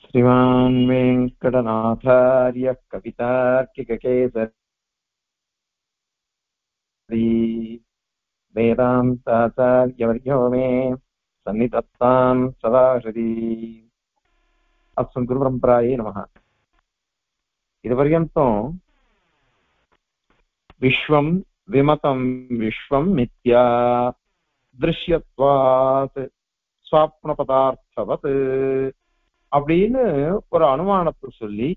श्रीमान् वेङ्कटनाथार्यः कवितार्किककेसरी वेदान्ताचार्यवर्यो मे सन्निधत्तां सदा हृदि। अस्मद् गुरुपरम्परायै नमः। इदुपर्यन्तं विश्वं विमतं विश्वं मिथ्या दृश्यत्वात् स्वाप्नपदार्थवत् அப்படின்னு ஒரு அனுமானத்தை சொல்லி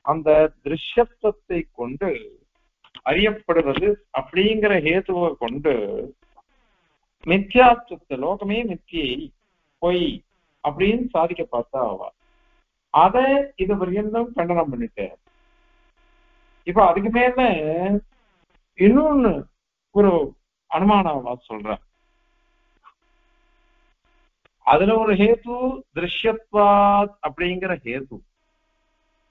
அந்த திருஷ்யத்துவத்தை கொண்டு அறியப்படுவது அப்படிங்கிற ஹேதுவை கொண்டு மித்யாத்துவத்தை லோகமே மித்தியை பொய் அப்படின்னு சாதிக்க பார்த்தா ஆவா. அதை இது பர்யந்தம் கண்டனம் பண்ணிட்டேன். இப்ப அதுக்கு மேல இன்னொன்னு ஒரு அனுமானவா சொல்றேன். அதுல ஒரு ஹேது திருஷ்யத்வாத் அப்படிங்கிற ஹேது.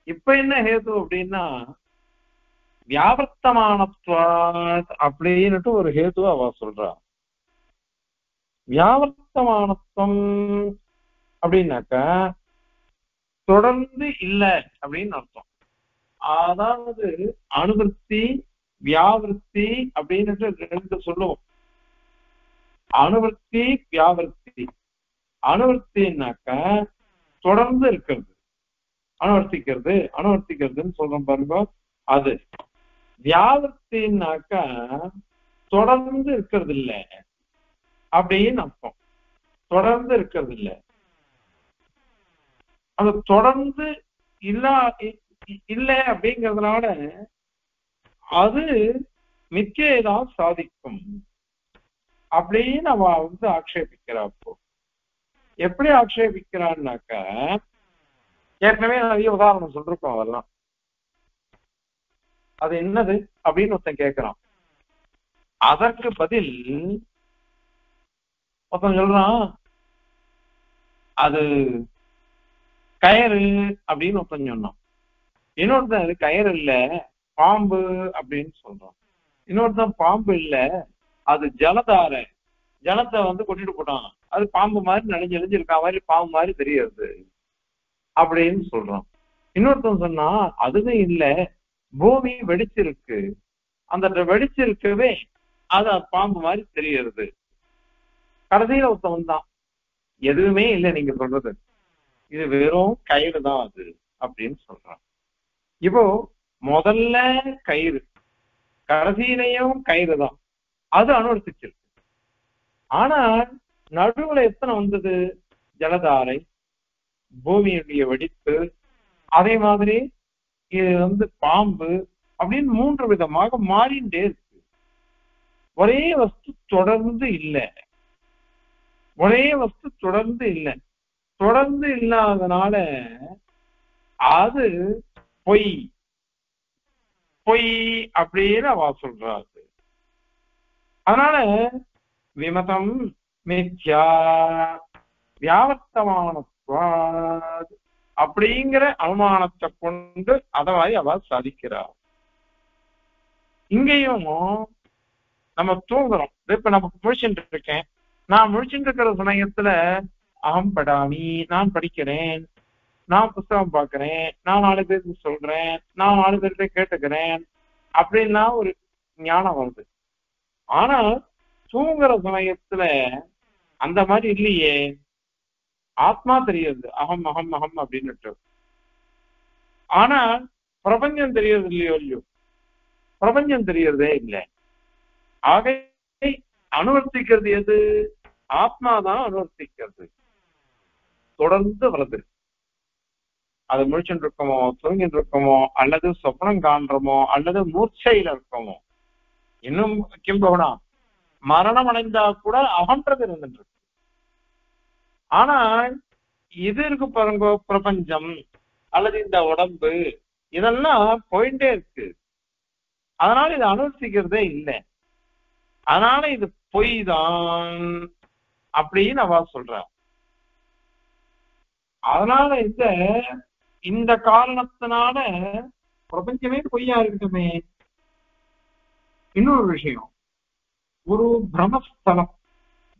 இப்ப என்ன ஹேது அப்படின்னா வியாவர்த்தமானத்வாத் அப்படின்னுட்டு ஒரு ஹேது அவ சொல்றா. வியாவர்த்தமானத்துவம் அப்படின்னாக்கா தொடர்ந்து இல்லை அப்படின்னு அர்த்தம். அதாவது அனுவர்த்தி வியாவிருத்தி அப்படின்னுட்டு ரெண்டு சொல்லுவோம். அனுவர்த்தி வியாவிருத்தி. அனுவர்த்தினாக்க தொடர்ந்து இருக்கிறது, அனுவர்த்திக்கிறதுன்னு சொல்றோம் பாருங்க. அது வியாவிருத்தினாக்க தொடர்ந்து இருக்கிறது இல்லை அப்படின்னு அர்த்தம். தொடர்ந்து இருக்கிறது இல்லை. அது தொடர்ந்து இல்லை அப்படிங்கிறதுனால அது மித்தியைதான் சாதிக்கும் அப்படின்னு அவ ஆக்ஷேபிக்கிறாப்போ. எப்படி ஆக்ஷேபிக்கிறான்னாக்க ஏற்கனவே நிறைய உதாரணம் சொல்லிருக்கோம். அதெல்லாம் அது என்னது அப்படின்னு ஒருத்தன் கேட்கிறான். அதற்கு பதில் ஒருத்தன் சொல்றான் அது கயறு அப்படின்னு ஒருத்தன் சொன்னான். இன்னொருத்தன் அது கயறு இல்ல பாம்பு அப்படின்னு சொல்றான். இன்னொருத்தன் பாம்பு இல்ல அது ஜலதார, ஜலத்தை கொட்டிட்டு போட்டான், அது பாம்பு மாதிரி நெளிஞ்சிருக்கா மாதிரி பாம்பு மாதிரி தெரியுது அப்படின்னு சொல்றான். இன்னொருத்தன் சொன்னா அதுவும் இல்ல பூமி வெடிச்சிருக்கு, அந்த வெடிச்சிருக்கவே அது பாம்பு மாதிரி தெரியுது. கடைசியில ஒருத்தவன் தான் எதுவுமே இல்லை நீங்க சொல்றது, இது வெறும் கயிறு தான் அது அப்படின்னு சொல்றான். இப்போ முதல்ல கயிறு, கடைசியிலையும் கயிறு தான், அது அனுவர்த்திச்சிருக்கு. ஆனா நடுவுல எத்தனை வந்தது? ஜலதாரை, பூமியுடைய வெடிப்பு, அதே மாதிரி இது பாம்பு அப்படின்னு மூன்று விதமாக மாறிண்டே இருக்கு. ஒரே வஸ்து தொடர்ந்து இல்லை, ஒரே வஸ்து தொடர்ந்து இல்லை. தொடர்ந்து இல்லாதனால அது பொய், பொய் அப்படின்னு அவ சொல்றாரு. அதனால விமதம் மித்யா வியாவர்த்தமானத்வாத் அப்படிங்கிற அனுமானத்தை கொண்டு அதை மாதிரி அவ சாதிக்கிறார். இங்கேயும் நம்ம தூங்குறோம். இப்ப நம்ம முழிச்சுட்டு இருக்கேன், நான் முழிச்சுட்டு இருக்கிற சமயத்துல அகம் படாமி, நான் படிக்கிறேன், நான் புஸ்தகம் பார்க்கிறேன், நான் 4 பேருக்கு சொல்றேன், நான் 4 பேர்கிட்ட கேட்டுக்கிறேன் அப்படின்னா ஒரு ஞானம் வருது. ஆனா தூங்குற சமயத்துல அந்த மாதிரி இல்லையே. ஆத்மா தெரியுது அகம் அகம் அகம் அப்படின்னுட்டு. ஆனா பிரபஞ்சம் தெரியறது இல்லையோ, பிரபஞ்சம் தெரியறதே இல்லை. ஆக அனுவர்த்திக்கிறது எது? ஆத்மாதான் அனுவர்த்திக்கிறது, தொடர்ந்து வருது. அது முழிச்சுட்டு இருக்கோமோ, தூங்கிட்டு இருக்கோமோ, அல்லது சொப்னம் காண்றோமோ, அல்லது மூர்ச்சையில இருக்கோமோ, இன்னும் கிம்போனா மரணம் அடைந்தா கூட அகன்றது இருந்துட்டு இருக்கு. ஆனா இது இருக்கு பாருங்க, பிரபஞ்சம் அல்லது இந்த உடம்பு, இதெல்லாம் போயிட்டே இருக்கு. அதனால இது அனுவர்த்திக்கிறதே இல்லை. அதனால இது பொய் தான் அப்படின்னு அவ சொல்ற. அதனால இந்த காரணத்தினால பிரபஞ்சமே பொய்யா இருக்கட்டுமே. இன்னொரு விஷயம், ஒரு பிரமஸ்தலம்,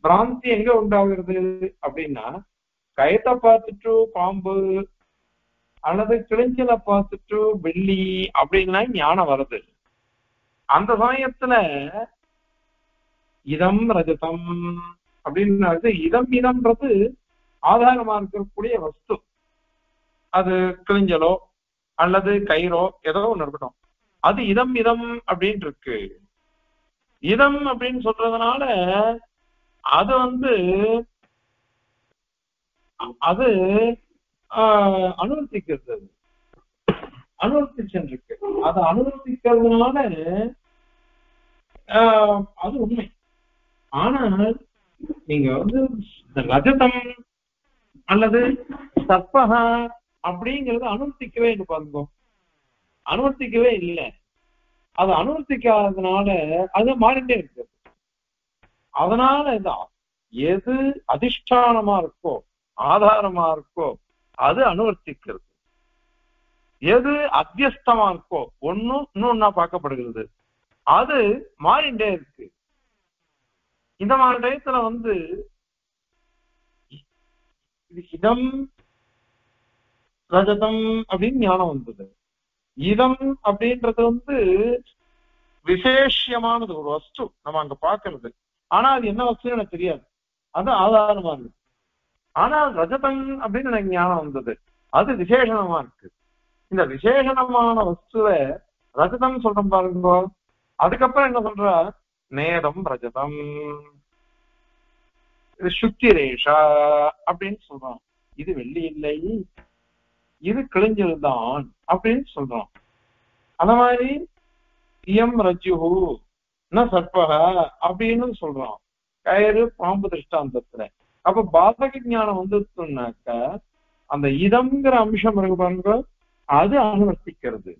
பிராந்தி எங்க உண்டாகிறது அப்படின்னா கயத்தை பார்த்துட்டு பாம்பு அல்லது கிழிஞ்சலை பார்த்துட்டு வெள்ளி அப்படின்னா ஞானம் வருது. அந்த சமயத்துல இதம் ரஜதம் அப்படின்னு இதம் இதம்ன்றது ஆதாரமா இருக்கக்கூடிய வஸ்து. அது கிழிஞ்சலோ அல்லது கயிறோ ஏதோ ஒண்ணு இருக்கட்டும், அது இதம் இதம் அப்படின்னு இருக்கு. இதம் அப்படின்னு சொல்றதுனால அது அது அனுவர்த்திக்கிறது, அனுவர்த்திச்சுருக்கு. அதை அனுவர்த்திக்கிறதுனால அது உண்மை. ஆனால் நீங்க ரஜதம் அல்லது சர்ப்பகா அப்படிங்கிறது அனுவர்த்திக்கவே இல்லை. பாருங்க, அனுவர்த்திக்கவே இல்லை. அது அனுவர்த்திக்காததுனால அது மாறிட்டே இருக்கு. அதனாலதான் எது அதிஷ்டானமா இருக்கோ ஆதாரமா இருக்கோ அது அனுவர்த்திக்கிறது. எது அத்தியஸ்தமா இருக்கோ இன்னொன்னா பார்க்கப்படுகிறது, அது மாறிண்டே இருக்கு. இந்த மாதிரி டயத்துல இதம் ரஜதம் அப்படின்னு ஞானம் வந்தது. இதம் அப்படின்றது விசேஷமானது, ஒரு வஸ்து நம்ம அங்க பாக்குறது. ஆனா அது என்ன வஸ்துன்னு எனக்கு தெரியாது, அது ஆதாரமா இருக்கு. ஆனால் ரஜதம் அப்படின்னு எனக்கு ஞானம் வந்தது, அது விசேஷமா இருக்கு. இந்த விசேஷமான வஸ்துவை ரஜதம் சொல்றோம் பாருங்க. அதுக்கப்புறம் என்ன சொல்ற, நேரம் ரஜதம், இது சுத்திரேஷா அப்படின்னு சொல்றோம். இது வெள்ளி இல்லை, இது கிழிஞ்சல் தான் அப்படின்னு சொல்றோம். அந்த மாதிரி இயம் ரஜ்ஜுஹு ந சர்ப்பக அப்படின்னு சொல்றோம், கயிறு பாம்பு திருஷ்டாந்தத்துல. அப்ப பாதக ஞானம் வந்துச்சுன்னாக்க அந்த இதம்ங்கிற அம்சம் இருக்கு பாருங்க, அது அனுவர்த்திக்கிறது.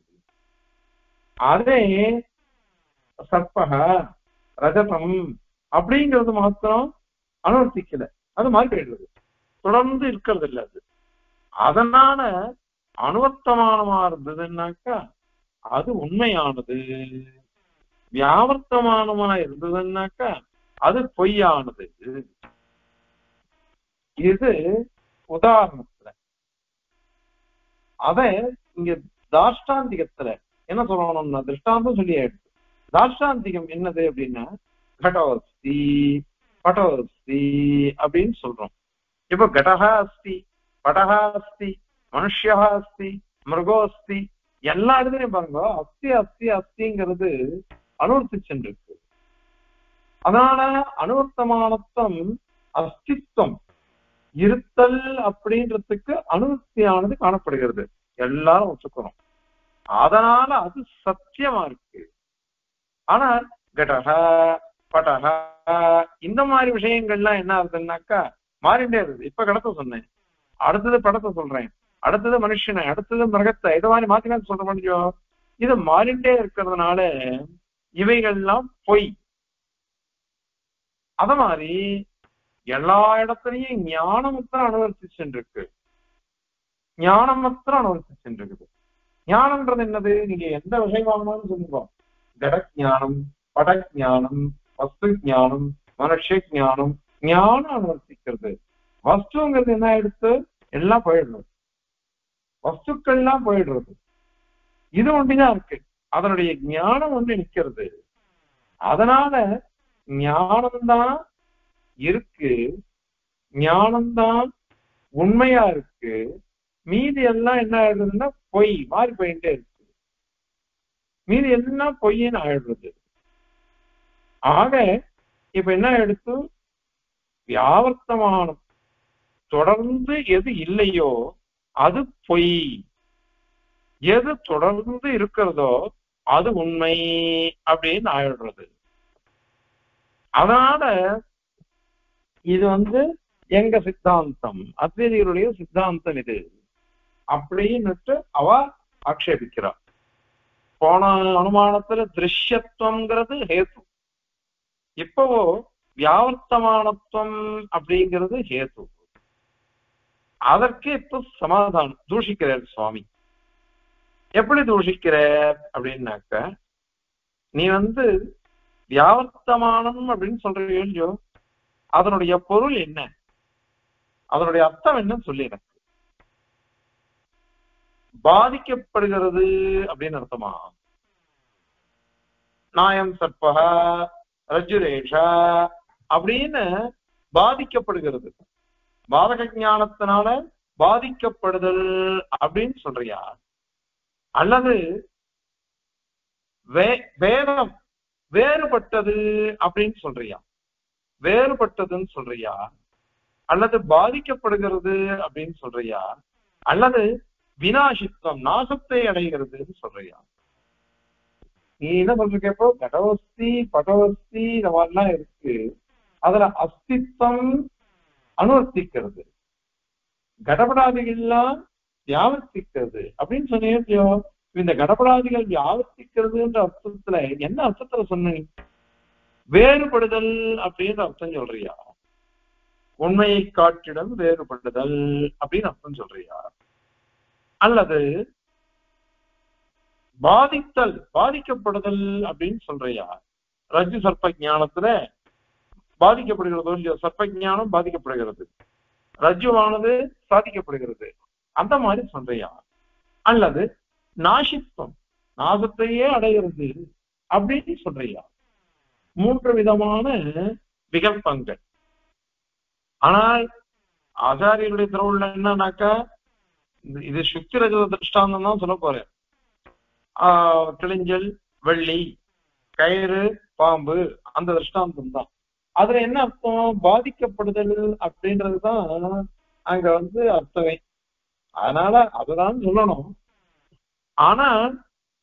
அதே சர்ப்பக ரஜதம் அப்படிங்கிறது மாத்திரம் அனுவர்த்திக்கல, அது மாறி போயிடுறது, தொடர்ந்து இருக்கிறது இல்லை அது. அதனால அனுவர்த்தமானமா இருந்ததுன்னாக்கா அது உண்மையானது, வியாவர்த்தமானமா இருந்ததுன்னாக்கா அது பொய்யானது. இது உதாரணத்துல. அத இங்க தாஷ்டாந்திகத்துல என்ன சொல்லணும்னா, திருஷ்டாந்தம் சொல்லி ஆயிடுச்சு. தாஷ்டாந்திகம் என்னது அப்படின்னா கடோஸ்தி படோஸ்தி அப்படின்னு சொல்றோம். இப்ப கடகா அஸ்தி, படகா அஸ்தி, மனுஷா அஸ்தி, மிருகோஸ்தி, எல்லா இடத்துலயும் பாருங்க அஸ்தி அஸ்தி அஸ்திங்கிறது அனுவர்த்தி சென்றிருக்கு. அதனால அனுவர்த்தமானத்தம் அஸ்தித்வம் இருத்தல் அப்படின்றதுக்கு அனுவர்த்தியானது காணப்படுகிறது, எல்லாரும் ஒத்துக்கிறோம். அதனால அது சத்தியமா இருக்கு. ஆனால் கடக படக இந்த மாதிரி விஷயங்கள்லாம் என்ன ஆகுதுன்னாக்கா மாறிண்டே இருக்குது. இப்ப கடத்த சொன்னேன், அடுத்தது படத்தை சொல்றேன், அடுத்தது மனுஷனை, அடுத்தது மிருகத்தை, இதை மாதிரி மாத்தினா சொல்ற முடியும். இது மாறிண்டே இருக்கிறதுனால இவைகள்லாம் பொய். அத மாதிரி எல்லா இடத்துலயும் ஞானம் மாத்திரம் அனுவர்த்தி சென்றிருக்கு, ஞானம் மாத்திரம் அனுவர்த்தி சென்றிருக்குது. ஞானம்ன்றது என்னது, நீங்க எந்த விஷயம் வாங்கணும்னு சொல்லுங்க, கடஜானம், படஜானம், வஸ்து ஞானம், மனுஷ ஞானம், ஞானம் அனுவர்த்திக்கிறது. வஸ்துங்கிறது என்ன எடுத்து எல்லாம் போயிடுறது, வஸ்துக்கள்லாம் போயிடுறது. இது ஒன்றுதான் இருக்கு, அதனுடைய ஞானம் நிற்கிறது. அதனால ஞானம்தான் இருக்கு, ஞானம்தான் உண்மையா இருக்கு. மீதி எல்லாம் என்ன ஆயிடுறதுன்னா பொய், மாறி போயிட்டே இருக்கு. மீதி எல்லாம் பொய்ன்னு ஆயிடுறது. ஆக இப்ப என்ன எடுத்து வியாவர்த்தமான தொடர்ந்து எது இல்லையோ அது பொய், எது தொடர்ந்து இருக்கிறதோ அது உண்மை அப்படின்னு ஆயிடுறது. அதனால இது எங்க சித்தாந்தம், அத்வைதிகளுடைய சித்தாந்தம் இது அப்படின்னுட்டு அவ ஆக்ஷேபிக்கிறார். போன அனுமானத்துல திருஷ்யத்துவங்கிறது ஹேத்து, இப்போ வியாவர்த்தமானத்துவம் அப்படிங்கிறது ஹேத்து. அதற்கு இப்ப சமாதானம் தூஷிக்கிறார் சுவாமி. எப்படி தூஷிக்கிறார் அப்படின்னாக்க, நீ வியாவர்த்தமானம் அப்படின்னு சொல்றீங்க இல்லையோ, அதனுடைய பொருள் என்ன, அதனுடைய அர்த்தம் என்னன்னு சொல்லி எனக்கு. பாதிக்கப்படுகிறது அப்படின்னு அர்த்தமா? நாயம் சர்பக ரஜுரேஷா அப்படின்னு பாதிக்கப்படுகிறது, பாதக ஞானத்தினால பாதிக்கப்படுதல் அப்படின்னு சொல்றியா? அல்லது வேதம் வேறுபட்டது அப்படின்னு சொல்றியா? வேறுபட்டதுன்னு சொல்றியா? அல்லது பாதிக்கப்படுகிறது அப்படின்னு சொல்றியா? அல்லது வினாசித்துவம் நாசத்தை அடைகிறதுன்னு சொல்றியா? நீ என்ன சொல்றப்போ கடவஸ்தி பகவஸ்தி இந்த மாதிரிலாம் இருக்கு, அதுல அஸ்தித்வம் அனுவர்த்திக்கிறது, கடபடாதிகள்லாம் வியாவர்த்திக்கிறது அப்படின்னு சொன்னியோ. இந்த கடபடாதிகள் வியாவர்த்திக்கிறதுன்ற அர்த்தத்துல என்ன அர்த்தத்துல சொன்ன? வேறுபடுதல் அப்படின்ற அர்த்தம் சொல்றியா? உண்மையை காட்டிடம் வேறுபடுதல் அப்படின்னு அர்த்தம் சொல்றியா? அல்லது பாதித்தல் பாதிக்கப்படுதல் அப்படின்னு சொல்றியா? ரஜ்ஜு சர்ப்ப ஞானத்துல பாதிக்கப்படுகிறதோ இல்லையோ, சர்ப்ப ஞானம் பாதிக்கப்படுகிறது, ரஜ்ஜுவானது சாதிக்கப்படுகிறது, அந்த மாதிரி சொல்றியா? அல்லது நாசித்துவம் நாசத்தையே அடைகிறது அப்படின்னு சொல்றியா? மூன்று விதமான விகல்பங்கள். ஆனால் ஆச்சாரியருடைய திருவுள்ள என்னன்னாக்கா, இது சுக்தி ரஜத திருஷ்டாந்தம் தான் சொல்ல போறேன். கிளிஞ்சல் வெள்ளி கயிறு பாம்பு அந்த திருஷ்டாந்தம் தான். அதுல என்ன அர்த்தம்? பாதிக்கப்படுதல் அப்படின்றதுதான் அங்க அர்த்தமே. அதனால அதுதான் சொல்லணும். ஆனா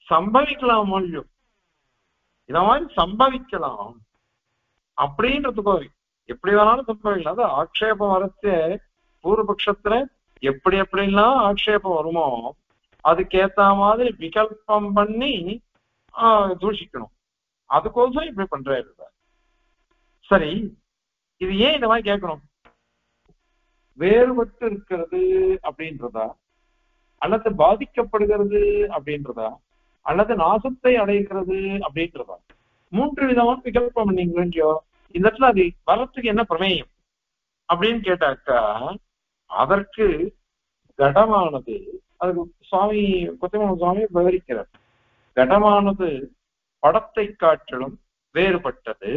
சம்பவிக்கலாம் மொழியும் இத மாதிரி சம்பவிக்கலாம் அப்படின்றதுக்கு எப்படி வேணாலும் சம்பவிக்கலாம். அது ஆக்ஷேபம் வரச்சு பூர்வபக்ஷத்துல எப்படி எப்படிலாம் ஆக்ஷேபம் வருமோ அதுக்கேத்த மாதிரி விகல்பம் பண்ணி தூஷிக்கணும். அதுக்கோசம் இப்படி பண்றாரு. சரி, இது ஏன் இந்த மாதிரி கேட்கணும்? வேறுபட்டு இருக்கிறது அப்படின்றதா, அல்லது பாதிக்கப்படுகிறது அப்படின்றதா, அல்லது நாசத்தை அடைகிறது அப்படின்றதா? மூன்று விதமான விகல்பம் பண்ணீங்களோ. இந்த இடத்துல அது வரத்துக்கு என்ன பிரமேயம் அப்படின்னு கேட்டாக்கா, அதற்கு கடமானது, அதுக்கு சுவாமி கொத்தமன சுவாமி விவரிக்கிறார். கடமானது படத்தை காட்டிலும் வேறுபட்டது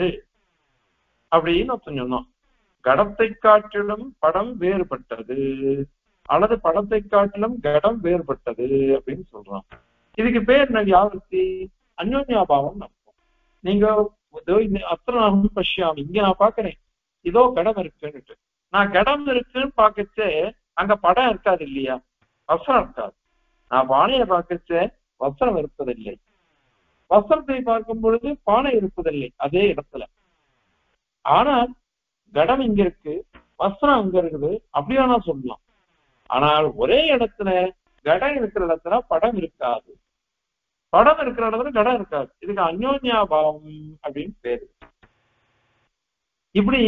அப்படின்னு சொன்னோம். கடத்தை காட்டிலும் படம் வேறுபட்டது, அல்லது படத்தை காட்டிலும் கடம் வேறுபட்டது அப்படின்னு சொல்றான். இதுக்கு பேர் என்ன? வியாவர்த்தி, அந்யோன்யாபாவம் நடக்கும். நீங்க அத்தனை பஷ்யாமி, இங்க நான் பாக்குறேன் இதோ கடம் இருக்குன்னுட்டு, நான் கடம் இருக்குன்னு பாக்கச்சே அங்க படம் இருக்காது இல்லையா, வஸ்திரம் இருக்காது. நான் பானையை பார்க்கச்சே வஸ்திரம் இருப்பதில்லை, வஸ்திரத்தை பார்க்கும் பொழுது பானை இருப்பதில்லை அதே இடத்துல. ஆனால் கடம் இங்க இருக்கு, வஸ்திரம் அங்க இருக்குது, அப்படியா நான் சொல்லலாம். ஆனால் ஒரே இடத்துல கடம் இருக்கிற இடத்துல படம் இருக்காது, படம் இருக்கிற இடத்துல கடம் இருக்காது. இதுக்கு அந்யோன்யாபாவம் அப்படின்னு பேரு. இப்படி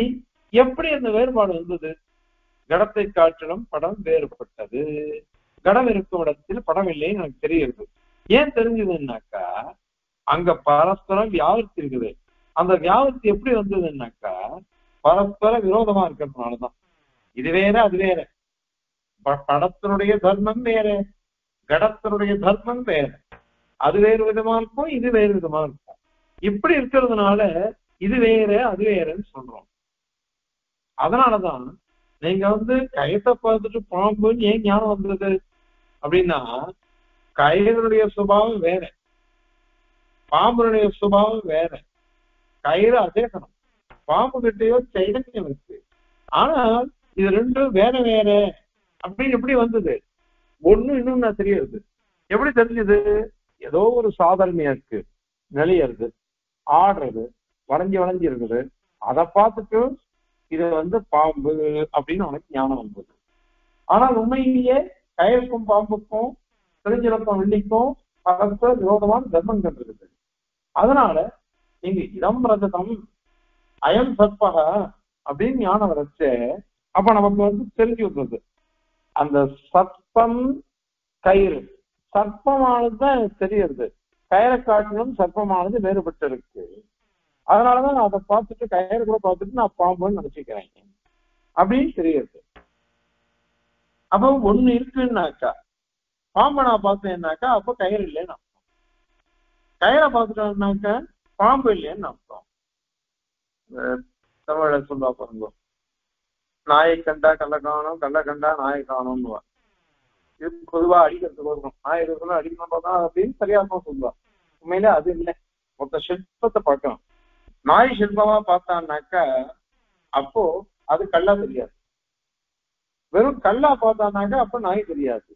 எப்படி அந்த வேறுபாடு வந்தது? கடத்தை காட்டிலும் படம் வேறுபட்டது, கடம் இருக்கும் இடத்தில் படம் இல்லைன்னு எனக்கு தெரியுது. ஏன் தெரிஞ்சதுன்னாக்கா, அங்க பரஸ்பரம் வியாபர்த்தி இருக்குது. அந்த வியாபர்த்தி எப்படி வந்ததுன்னாக்கா, பரஸ்பர விரோதமா இருக்கிறதுனாலதான். இது வேற அது வேற, படத்தினுடைய தர்மம் வேற, கடத்தினுடைய தர்மம் வேற. அது வேறு விதமா இருக்கும், இது வேறு விதமா இருக்கும். இப்படி இருக்கிறதுனால இது வேற அது வேறன்னு சொல்றோம். அதனாலதான் நீங்க கயத்தை பார்த்துட்டு பாம்புன்னு ஏன் ஞானம் வந்தது அப்படின்னா, கயிறுடைய சுபாவம் வேற, பாம்புடைய சுபாவம் வேற. கயிறு அசேகனம், பாம்பு கிட்டையோ சைதன்யம் இருக்கு. ஆனால் இது ரெண்டும் வேற வேற அப்படின்னு எப்படி வந்தது? ஒண்ணு இன்னும் நான் தெரியுது. எப்படி தெரிஞ்சது? ஏதோ ஒரு சாதாரணியா இருக்கு, நெளியறது, ஆடுறது, வளைஞ்சி வளைஞ்சி இருக்குது, அதை பார்த்துட்டு இது பாம்பு அப்படின்னு உனக்கு ஞானம் வந்தது. ஆனால் உண்மையிலேயே கயிறுக்கும் பாம்புக்கும் தெரிஞ்சிருக்கும் வெள்ளிக்கும் பரஸ்பர விரோதமான தர்மங்கள் இருக்குது. அதனால நீங்க இடம் ரஜதம் அயம் சர்பக அப்படின்னு ஞானம் வரைச்சு, அப்ப நமக்கு தெரிஞ்சு விடுறது அந்த சர்ப்பம் கயிறு, சர்ப்பமானதுதான் தெரியுது, கயிறை காட்டிலும் சர்ப்பமானது வேறுபட்டு இருக்கு. அதனாலதான் நான் அதை பார்த்துட்டு கயிறு கூட பார்த்துட்டு நான் பாம்புன்னு நினைச்சுக்கிறேன் அப்படின்னு தெரியுது. அப்போ ஒண்ணு இருக்குன்னாக்கா பாம்பை நான் பார்த்தேன்னாக்கா அப்ப கயிறு இல்லைன்னு அர்த்தம். கயிறை பார்த்துட்டோம்னாக்கா பாம்பு இல்லைன்னு அர்த்தம். தமிழ சொல்லா பாருங்க, நாயை கண்டா கள்ள காணும், கள்ள கண்டா நாயை காணும்னு. இது பொதுவா அடிக்கிறதுக்கு வரும். நாய் இருக்கணும் அடிக்கணும் தான் அப்படின்னு சரியாதான் சொல்லுவா. உண்மையிலே அது இல்லை. மொத்த சிற்பத்தை பார்க்கணும். நாய் சிற்பமா பார்த்தான்னாக்கா அப்போ அது கல்லா தெரியாது. வெறும் கல்லா பார்த்தானாக்கா அப்ப நாய் தெரியாது.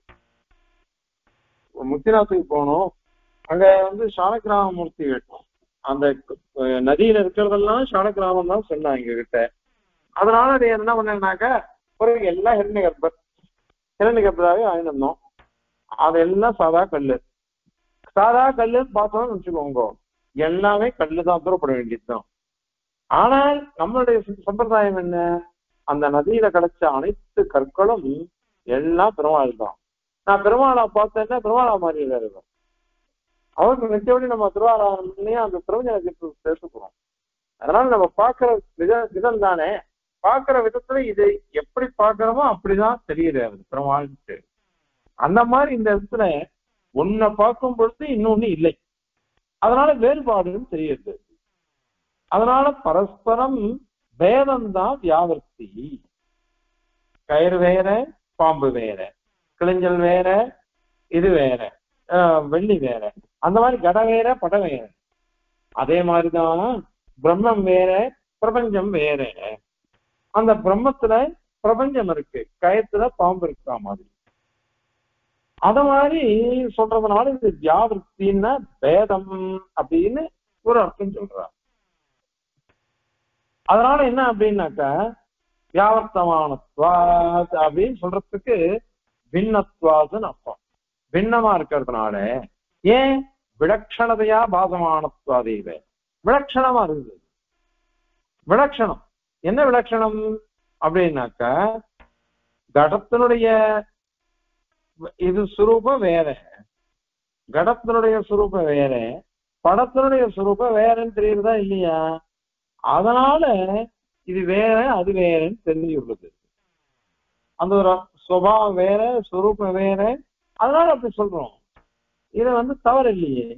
முத்திநாத்துக்கு போனோம். அங்க சாலக்கிராம மூர்த்திகள் அந்த நதியில இருக்கிறதெல்லாம் சாலக்கிராமம் தான் சொன்னாங்க எங்க கிட்ட. அதனால அது என்ன பண்ணாக்கா ஒரு எல்லாம் ஹிரண்யகர்ப்பராவே ஆயினோம். அதெல்லாம் சாதா கல்லு. சாதா கல்லுன்னு பார்த்தோம்னு வச்சுக்கோங்க, எல்லாமே கல்லுதான், தூரப்பட வேண்டியதுதான். ஆனால் நம்மளுடைய சம்பிரதாயம் என்ன, அந்த நதியில கிடைச்ச அனைத்து கற்களும் எல்லாம் பெருமாள் தான். நான் பெருமாளா பார்த்தேன்னா பெருமாளா மாதிரி இருக்கும். அவருக்கு நிச்சயப்படி நம்ம திருவாராதனையே அந்த பிரபஞ்சனத்துக்கு சேர்த்துக்கிறோம். அதனால நம்ம பார்க்கிற விதம் தானே, பார்க்கிற விதத்துல இதை எப்படி பார்க்கிறோமோ அப்படிதான் தெரியுது அது பெருமாள்ட்டு. அந்த மாதிரி இந்த இடத்துல ஒன்ன பார்க்கும் பொழுது இன்னொன்னு இல்லை, அதனால வேறுபாடுன்னு தெரியுது. அதனால பரஸ்பரம் பேதம்தான் வியாவர்த்தி. கயிறு வேற, பாம்பு வேற, கிளிஞ்சல் வேற, இது வேற, வெள்ளி வேற, அந்த மாதிரி கட வேற, படம் வேற. அதே மாதிரிதான் பிரம்மம் வேற, பிரபஞ்சம் வேற. அந்த பிரம்மத்துல பிரபஞ்சம் இருக்கு, கயத்துல பாம்பு இருக்கிற மாதிரி. அத மாதிரி சொல்றதுனால இது வியாவிருத்தின்னா பேதம் அப்படின்னு ஒரு அர்த்தம் சொல்றார். அதனால என்ன அப்படின்னாக்கா வியாவர்த்தமானத்வாத் அப்படின்னு சொல்றதுக்கு பின்னத்வாதுன்னு அர்த்தம். பின்னமா இருக்கிறதுனால ஏன் விலட்சணதையா பாசமானத்வாதேவ, விலட்சணமா இருக்குது. விலட்சணம் என்ன விலட்சணம் அப்படின்னாக்கா கடத்தினுடைய இது சுரூபம் வேற, கடத்தினுடைய சுரூபம் வேற, படத்தினுடைய சுரூபம் வேறன்னு தெரியுறதா இல்லையா? அதனால இது வேற அது வேறன்னு தெரிஞ்சுள்ளது. அந்த ஒரு சுபாவம் வேற, சுரூபம் வேற, அதனால அப்படி சொல்றோம். இது தவறு இல்லையே.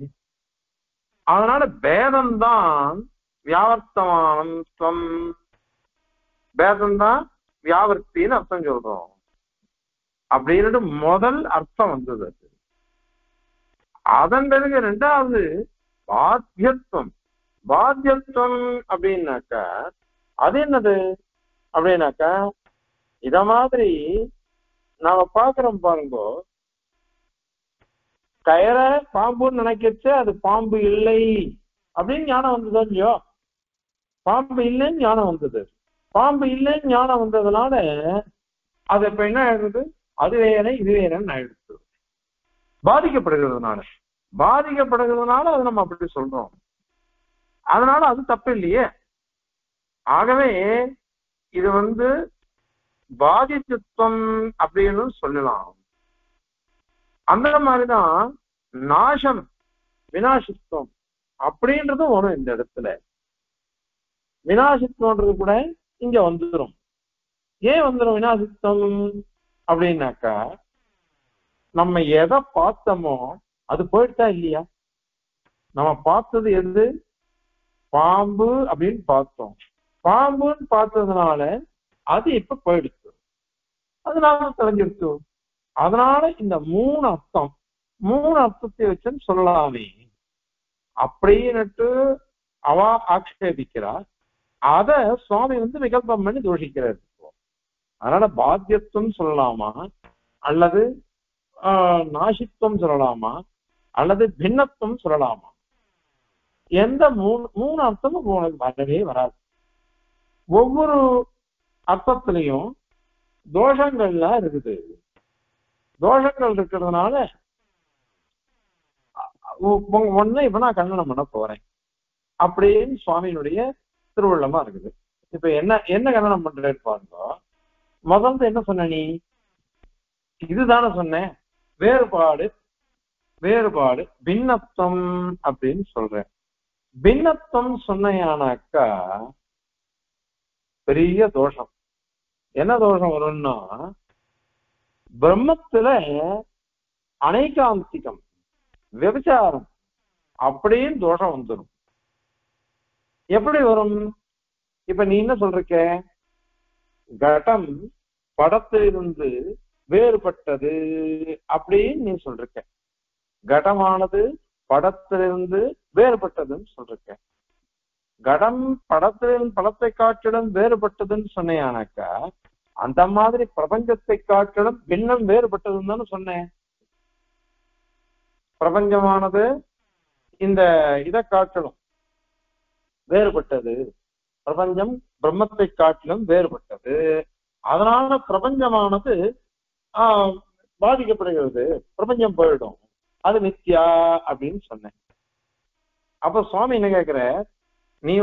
அதனால பேதம்தான் வியாவர்த்தமானம், பேதம்தான் வியாவர்த்தின்னு அர்த்தம் சொல்றோம் அப்படின்னு முதல் அர்த்தம் வந்தது. அதன் பிறகு ரெண்டாவது பாத்தியத்துவம். பாத்தியத்துவம் அப்படின்னாக்கா அது என்னது அப்படின்னாக்கா இத மாதிரி நாம பாக்குறோம் பாருங்க, கயிற பாம்புன்னு நினைக்கச்சு அது பாம்பு இல்லை அப்படின்னு ஞானம் வந்ததோ இல்லையோ? பாம்பு இல்லைன்னு ஞானம் வந்தது. பாம்பு இல்லைன்னு ஞானம் வந்ததுனால அது இப்ப என்ன ஆயிடுது, அது வேற இது வேறன்னு ஆயிடுச்சு. பாதிக்கப்படுகிறதுனால அது நம்ம அப்படி சொல்றோம். அதனால அது தப்பு இல்லையே. ஆகவே இது பாதித்துவம் அப்படின்னு சொல்லலாம். அந்த மாதிரிதான் நாசம், வினாசித்துவம் அப்படின்றதும் வரும் இந்த இடத்துல. வினாசித்துவன்றது கூட இங்க வந்துடும். ஏன் வந்துடும் வினாசித்துவம் அப்படின்னாக்கா நம்ம எதை பார்த்தோமோ அது போயிட்டா இல்லையா? நம்ம பார்த்தது எது? பாம்பு அப்படின்னு பார்த்தோம். பாம்புன்னு பார்த்ததுனால அது இப்ப போயிடுச்சு, அதனால தெரிஞ்சிருச்சு. அதனால இந்த மூணு அர்த்தத்தை வச்சுன்னு சொல்லலாமே அப்படின்னு அவ ஆக்ஷேபிக்கிறார். அத சுவாமி விகல்பம் பண்ணி தோஷிக்கிறார். அதனால பாத்தியத்துவம் சொல்லலாமா, அல்லது நாசித்துவம் சொல்லலாமா, அல்லது பின்னத்துவம் சொல்லலாமா? எந்த மூணு அர்த்தமும் உனக்கு வரவே வராது. ஒவ்வொரு அர்த்தத்திலையும் தோஷங்கள்லாம் இருக்குது. தோஷங்கள் இருக்கிறதுனால ஒண்ணு இப்ப நான் கண்டனம் பண்ண போறேன் அப்படின்னு சுவாமியினுடைய திருவுள்ளமா இருக்குது. இப்ப என்ன கண்டனம் பண்றேன்னு பாருங்க. முதல்ல என்ன சொன்ன நீ? இதுதானே சொன்னேன், வேறுபாடு பின்னத்துவம் அப்படின்னு சொல்றேன். பின்னத்துவம் சொன்னையானாக்கா பெரிய தோஷம். என்ன தோஷம் வரும்னா, பிரம்மத்துல அனைகாந்திகம் விபச்சாரம் அப்படின்னு தோஷம் வந்துடும். எப்படி வரும்? இப்ப நீ என்ன சொல்றிருக்க? கடம் படத்திலிருந்து வேறுபட்டது அப்படின்னு நீ சொல்றிருக்க. கடமானது படத்திலிருந்து வேறுபட்டதுன்னு சொல்றிருக்க. கடம் படத்திலிருந்து படத்தை காட்டிலும் வேறுபட்டதுன்னு சொன்னேனாக்கா அந்த மாதிரி பிரபஞ்சத்தை காட்டிலும் பின்னம் வேறுபட்டதுன்னு தானே சொன்னேன். பிரபஞ்சமானது இந்த இதை காட்டிலும் வேறுபட்டது, பிரபஞ்சம் பிரம்மத்தை காட்டிலும் வேறுபட்டது, அதனால பிரபஞ்சமானது பாதிக்கப்படுகிறது, பிரபஞ்சம் போயிடும், அது மித்யா அப்படின்னு சொன்னேன். அப்ப சுவாமி என்ன கேக்குற, நீ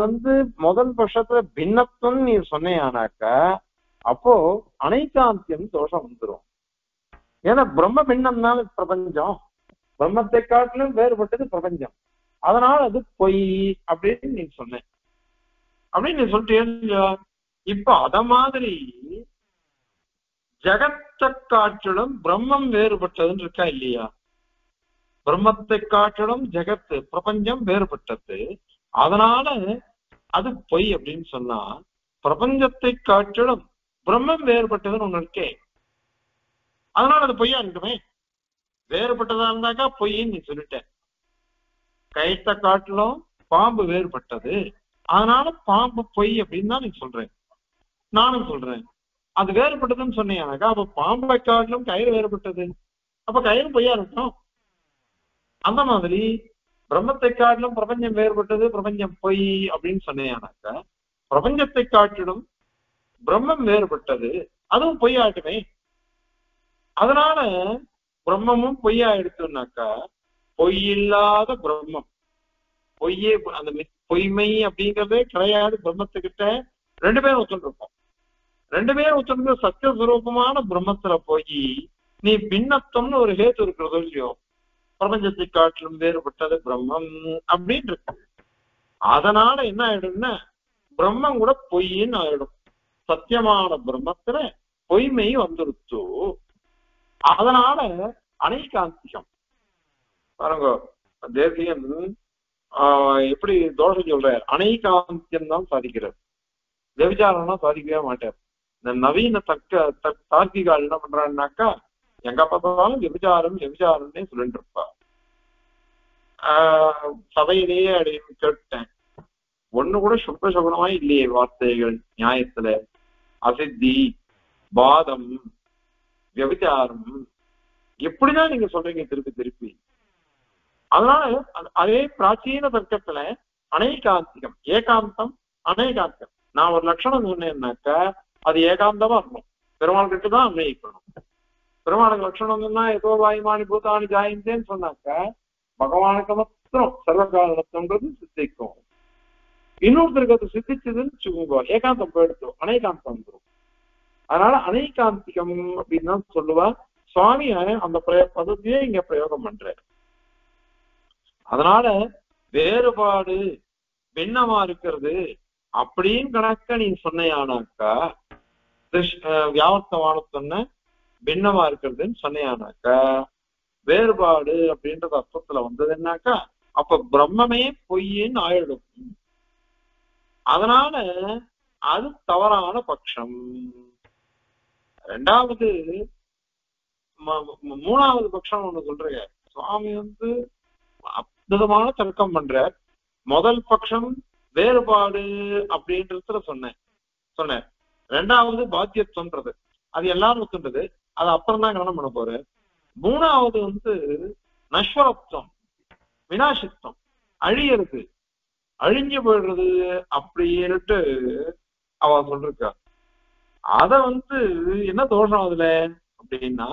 முதல் பட்சத்துல பின்னத்துவம் நீ சொன்னேனாக்கா அப்போ அனைகாந்தியம் தோஷம் வந்துடும். ஏன்னா பிரம்ம பின்னம்னால பிரபஞ்சம், பிரம்மத்தை காட்டிலும் வேறுபட்டது பிரபஞ்சம், அதனால அது பொய் அப்படின்னு நீ சொன்ன. அப்படின்னு நீ சொல்லிட்டே. இப்ப அத மாதிரி ஜகத்தை காட்டிலும் பிரம்மம் வேறுபட்டதுன்னு இருக்கா இல்லையா? பிரம்மத்தை காட்டிலும் ஜெகத்து பிரபஞ்சம் வேறுபட்டது, அதனால அது பொய் அப்படின்னு சொன்னா பிரபஞ்சத்தை காட்டிலும் பிரம்மம் வேறுபட்டதுன்னு ஒண்ணு இருக்கே, அதனால அது பொய்யா இருக்குமே. வேறுபட்டதா இருந்தாக்கா பொய்ன்னு நீ சொல்லிட்ட. கயிற்ற காட்டிலும் பாம்பு வேறுபட்டது, அதனால பாம்பு பொய் அப்படின்னு தான் நீ சொல்றேன். நானும் சொல்றேன் அது வேறுபட்டதுன்னு சொன்னீங்கன்னாக்கா அப்ப பாம்பை காட்டிலும் கயிறு வேறுபட்டது, அப்ப கயிறு பொய்யா இருக்கும். அந்த மாதிரி பிரம்மத்தை காட்டிலும் பிரபஞ்சம் வேறுபட்டது, பிரபஞ்சம் பொய் அப்படின்னு சொன்னேனாக்கா பிரபஞ்சத்தை காட்டிலும் பிரம்மம் வேறுபட்டது, அதுவும் பொய்யாட்டுமே. அதனால பிரம்மமும் பொய்யா எடுத்தோம்னாக்கா பொய் இல்லாத பிரம்மம், பொய்யே அந்த பொய்மை அப்படிங்கிறதே கிடையாது பிரம்மத்துக்கிட்ட. ரெண்டு பேரும் ஒத்துருப்போம். ரெண்டு பேரும் ஒத்துருந்து சத்தியஸ்வரூபமான பிரம்மத்துல போய் நீ பின்னத்துவம்னு ஒரு ஹேத்து இருக்கிறதோ இல்லையோ, பிரபஞ்சத்தை காட்டிலும் வேறுபட்டது பிரம்மம் அப்படின்னு இருக்கு. அதனால என்ன ஆயிடும்னா பிரம்மம் கூட பொய்ன்னு ஆயிடும். சத்தியமான பிரம்மத்துல பொய்மை வந்துருச்சு. அதனால அனைகாந்திகம் பாருங்க, தேசியம் எப்படி தோஷம் சொல்றார், அனைகாந்தியம் தான் சாதிக்கிறார், விபச்சாரம்னா சாதிக்கவே மாட்டார். இந்த நவீன தார்க்கிகால் என்ன பண்றான்னாக்கா எங்க பார்த்தாலும் விபச்சாரம் விபச்சாரம்னே சொல்லிட்டு இருப்பா. சபையிலேயே அப்படின்னு கேட்டேன், ஒண்ணு கூட சுத்த சுகனமா இல்லையே வார்த்தைகள் நியாயத்துல. அசித்தி, பாதம், விபச்சாரம் எப்படிதான் நீங்க சொல்றீங்க திருப்பி திருப்பி? அதனால அதே பிராச்சீன தர்க்கத்துல அனைகாந்திகம், ஏகாந்தம், அனைகாந்தம். நான் ஒரு லட்சணம் சொன்னேன்னாக்கா அது ஏகாந்தமா இருக்கணும், பெருமாள் கிட்ட தான் அன்வயிக்கணும். பெருமாளுக்கு லட்சணம் சொன்னா ஏதோ வாயுமானி பூதானி ஜாயிந்தேன்னு சொன்னாக்கா பகவானுக்கு மாத்திரம் சர்வகாலத்துன்றது சித்திக்கும். இன்னொருத்தருக்கு அது சித்திச்சதுன்னு வச்சுக்கோங்க, ஏகாந்தம் போயிடுத்தோம், அனைகாந்தம் வந்துடும். அதனால அனைகாந்திகம் அப்படின்னு தான் சொல்லுவா சுவாமி. அந்த பதத்தையே இங்க பிரயோகம் பண்ற. அதனால வேறுபாடு பின்னமா இருக்கிறது அப்படின்னு கணக்க நீ சொன்னையானாக்கா, வியாவர்த்தமான சொன்ன பின்னமா இருக்கிறதுன்னு சொன்னையானாக்கா வேறுபாடு அப்படின்றது அர்த்தத்துல வந்ததுன்னாக்கா அப்ப பிரம்மமே பொய்ன்னு ஆயிடும். அதனால அது தவறான பட்சம். ரெண்டாவது மூணாவது பட்சம் ஒண்ணு சொல்றீங்க சுவாமி அற்புதமான தர்க்கம் பண்ற. முதல் பட்சம் வேறுபாடு அப்படின்றதுல சொன்னேன். ரெண்டாவது பாத்தியத்துவன்றது அது எல்லாரும் ஒத்துன்றது, அது அப்புறம் தான் கவனம் பண்ண போற. மூணாவது நஸ்வரத்துவம், வினாசித்துவம், அழியறது, அழிஞ்சு போயிடுறது அப்படின்னுட்டு அவ சொல்றா. அத என்ன தோஷம் அதுல அப்படின்னா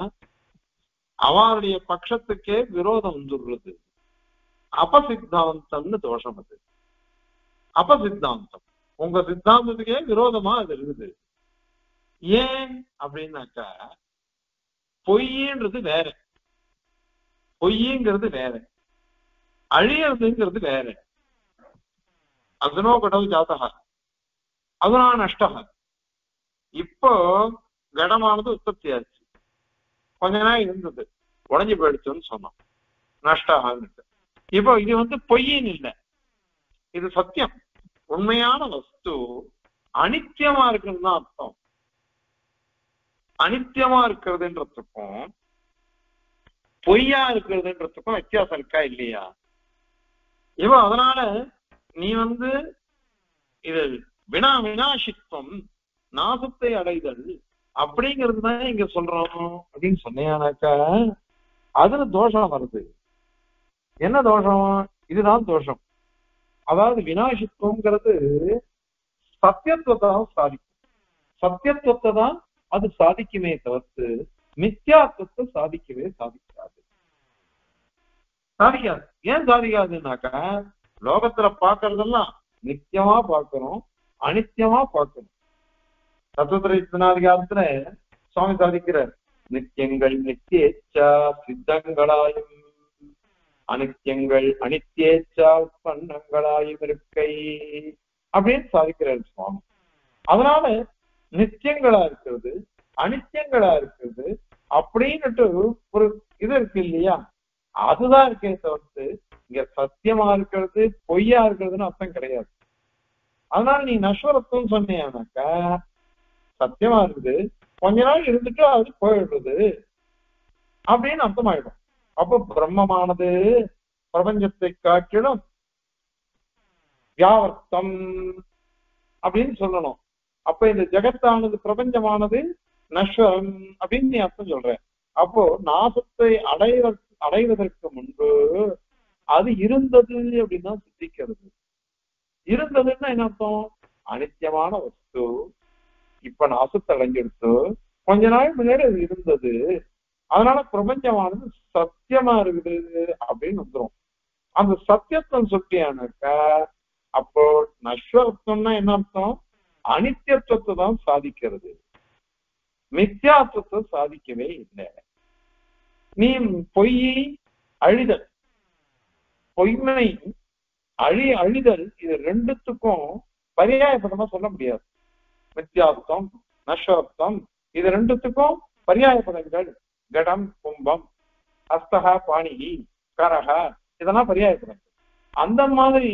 அவருடைய பட்சத்துக்கே விரோதம் வந்துடுறது. அபசித்தாந்தம்னு தோஷம் அது. அபசித்தாந்தம் உங்க சித்தாந்தத்துக்கே விரோதமா அது இருக்குது. ஏன் அப்படின்னாக்கா பொய்ன்றது வேற, பொய்ங்கிறது வேற, அழியறதுங்கிறது வேற. அதுனோ கடவுள் ஜாத்தகா அதுனா நஷ்டகா. இப்போ கடமானது உற்பத்தி ஆச்சு, கொஞ்ச நாள் இருந்தது, உடஞ்சி போயிடுச்சுன்னு சொன்னோம், நஷ்டம் ஆகுது. இப்போ இது வந்து பொய்யின் இல்லை, இது சத்தியம். உண்மையான வஸ்து அனித்தியமா இருக்குன்னு தான் அர்த்தம். அனித்தியமா இருக்கிறதுன்றதுக்கும் பொய்யா இருக்கிறதுன்றதுக்கும் வித்தியாசம் இருக்கா இல்லையா? இப்போ அதனால நீ வந்து இது வினாசித்துவம், நாசத்தை அடைதல் அப்படிங்கிறது தான் இங்க சொல்றோம் அப்படின்னு சொன்னேனாக்கா அதுல தோஷம் வருது. என்ன தோஷம்? இதுதான் தோஷம். அதாவது வினாசித்துவம்ங்கிறது சத்தியத்துவத்தை தான் சாதிக்கும், சத்தியத்துவத்தை தான் அது சாதிக்குமே தவிர்த்து மித்யாத்துவத்தை சாதிக்காது. ஏன் சாதிக்காதுன்னாக்கா லோகத்துல பாக்குறதெல்லாம் நித்தியமா பார்க்கிறோம், அனித்தியமா பார்க்கணும். தத்துவத்தினாதிகாரத்துல சுவாமி சாதிக்கிறார், நித்தியங்கள் நித்தியேச்சா சித்தங்களாயும் அனித்தியங்கள் அனித்தியேச்சா உற்பன்னங்களாயும் இருக்கை அப்படின்னு சாதிக்கிறார் சுவாமி. அதனால நித்தியங்களா இருக்கிறது அனித்தியங்களா இருக்கிறது அப்படின்னுட்டு ஒரு இது இருக்கு இல்லையா, அதுதான் இருக்கே தவிர்த்து இங்க சத்தியமா இருக்கிறது பொய்யா இருக்கிறதுன்னு அர்த்தம் கிடையாது. அதனால நீ நஸ்வரத்துவம் சொன்னியானாக்கா சத்தியமா இருக்குது, கொஞ்ச நாள் இருந்துட்டு அது போயிடுறது அப்படின்னு அர்த்தமாயிடும். அப்போ பிரம்மமானது பிரபஞ்சத்தை காட்டிலும் வியாவர்த்தம் அப்படின்னு சொல்லணும். அப்ப இந்த ஜெகத்தானது பிரபஞ்சமானது நஸ்வரம் அப்படின்னு நீ அர்த்தம் சொல்ற. அப்போ நாசத்தை அடைவதற்கு முன்பு அது இருந்தது அப்படின்னு தான் சித்திக்கிறது. இருந்ததுன்னா என்ன அர்த்தம்? அனித்தியமான வஸ்து இப்ப நாசத்தை அடைஞ்சிடுத்து, கொஞ்ச நாள் முன்னாடி அது இருந்தது, அதனால பிரபஞ்சமானது சத்தியமா இருக்குது அப்படின்னு வந்துடும். அந்த சத்தியத்துவம் சொல்லியானாக்கா அப்போ நஸ்வரத்துவம்னா என்ன அர்த்தம்? அனித்தியத்துவத்தை தான் சாதிக்கிறது, மித்யாத்துவத்தை சாதிக்கவே இல்லை. நீ பொய் அழிதல், பொய்மை அழிதல், இது ரெண்டுத்துக்கும் பரியாயப்பதமா சொல்ல முடியாது. மித்யாத்வம் நஸ்வரத்துவம் இது ரெண்டுத்துக்கும் பரியாய பதங்கள். கடம் கும்பம் அஸ்தகா பாணிகி கரகா இதெல்லாம் பரியாய பதங்கள். அந்த மாதிரி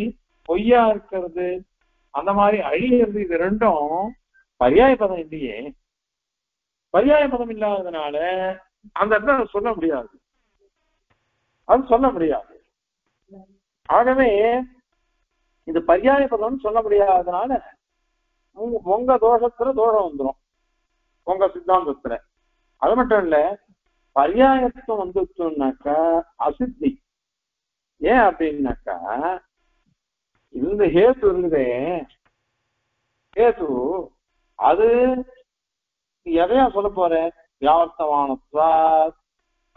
பொய்யா இருக்கிறது அந்த மாதிரி அழிகிறது இது ரெண்டும் பரியாய பதம் இல்லையே. பரியாய பதம் இல்லாததுனால அந்த இடத்துல சொல்ல முடியாது, அது சொல்ல முடியாது. ஆகவே இது பரியாய பதம்னு சொல்ல முடியாததுனால உங்க தோஷத்துல தோஷம் வந்துடும், உங்க சித்தாந்தத்துல. அது மட்டும் இல்ல, பரியாயத்துவம் வந்துச்சுன்னாக்கா அசித்தி. ஏன் அப்படின்னாக்கா இந்த ஹேத்து இருக்குதே, ஹேத்து அது எதையா சொல்ல போற? வியாவர்த்தமானத்வா.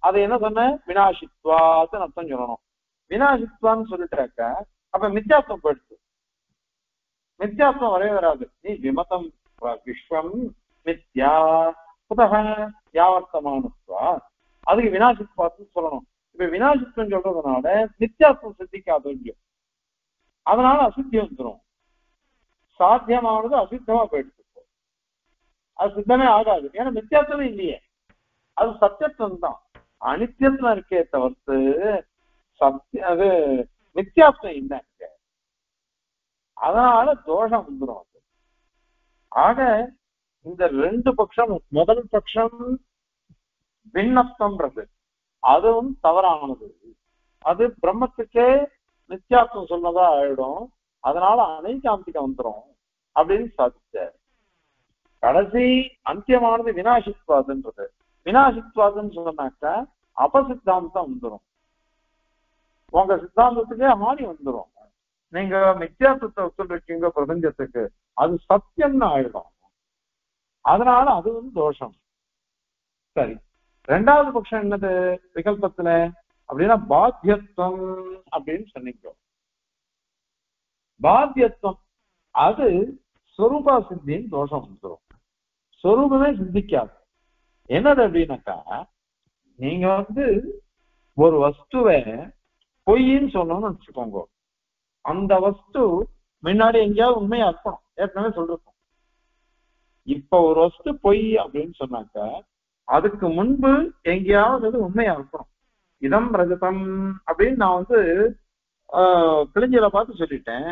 அது என்ன சொன்ன? வினாசித்வான்னு அர்த்தம் சொல்லணும். வினாசித்வான்னு சொல்லிட்டாக்கா அப்ப மித்யாத்வம் போயிடுச்சு, மித்யாத்வம் வரவே வராது. நீ விமதம் விஸ்வம் மித்யா புதக வியாவர்த்தமானத்வா, அதுக்கு வினாசித்வான்னு சொல்லணும். இப்ப வினாசித்வம் சொல்றதுனால மித்யாத்வம் சித்திக்காது, அதனால அசித்தி வந்துடும். சாத்தியமானது அசித்தமா போயிடுச்சு, அது சித்தமே ஆகாது. ஏன்னா மித்யாத்வம் இல்லையே, அது சத்தியத்துவம் தான். அனித்தியத்துவம் இருக்கே தவிர்த்து அது மித்யாத்வம் இல்லை. அதனால தோஷம் வந்துடும். ஆக இந்த ரெண்டு பட்சம், முதல் பட்சம் பின்னத்துவம்ன்றது அதுவும் தவறானது. அது பிரம்மத்துக்கே நித்தியாத்வம் சொன்னதா ஆயிடும், அதனால அனைகாந்திகம் வந்துடும் அப்படின்னு சாதிச்சார். கடைசி அந்தியமானது வினாசித்வாதுன்றது. வினாசித்வாதுன்னு சொன்னாக்கா அபசித்தாந்தம் வந்துடும், உங்க சித்தாந்தத்துக்கே ஹானி வந்துடும். நீங்க மித்யாத்வத்தை ஒத்துழைக்கீங்க பிரபஞ்சத்துக்கு, அது சத்தியம்னு ஆயிடும். அதனால அது வந்து தோஷம். சரி, ரெண்டாவது பட்சம் என்னது விகல்பத்துல அப்படின்னா பாத்தியத்துவம் அப்படின்னு சொன்னீங்க. பாத்தியத்துவம் அது சொரூபா சித்தின்னு தோஷம் வந்துடும், சொரூபமே சித்திக்காது. என்னது அப்படின்னாக்கா நீங்க வந்து ஒரு வஸ்துவை பொய்ன்னு சொன்னோம்னு வச்சுக்கோங்க, அந்த வஸ்து முன்னாடி எங்கேயாவது உண்மையா இருக்கணும், ஏற்கனவே சொல்லிருக்கோம். இப்ப ஒரு வஸ்து பொய் அப்படின்னு சொன்னாக்கா அதுக்கு முன்பு எங்கேயாவது அது உண்மையா இருக்கணும். இதம் ரஜதம் அப்படின்னு நான் வந்து கிழிஞ்சல பார்த்து சொல்லிட்டேன்.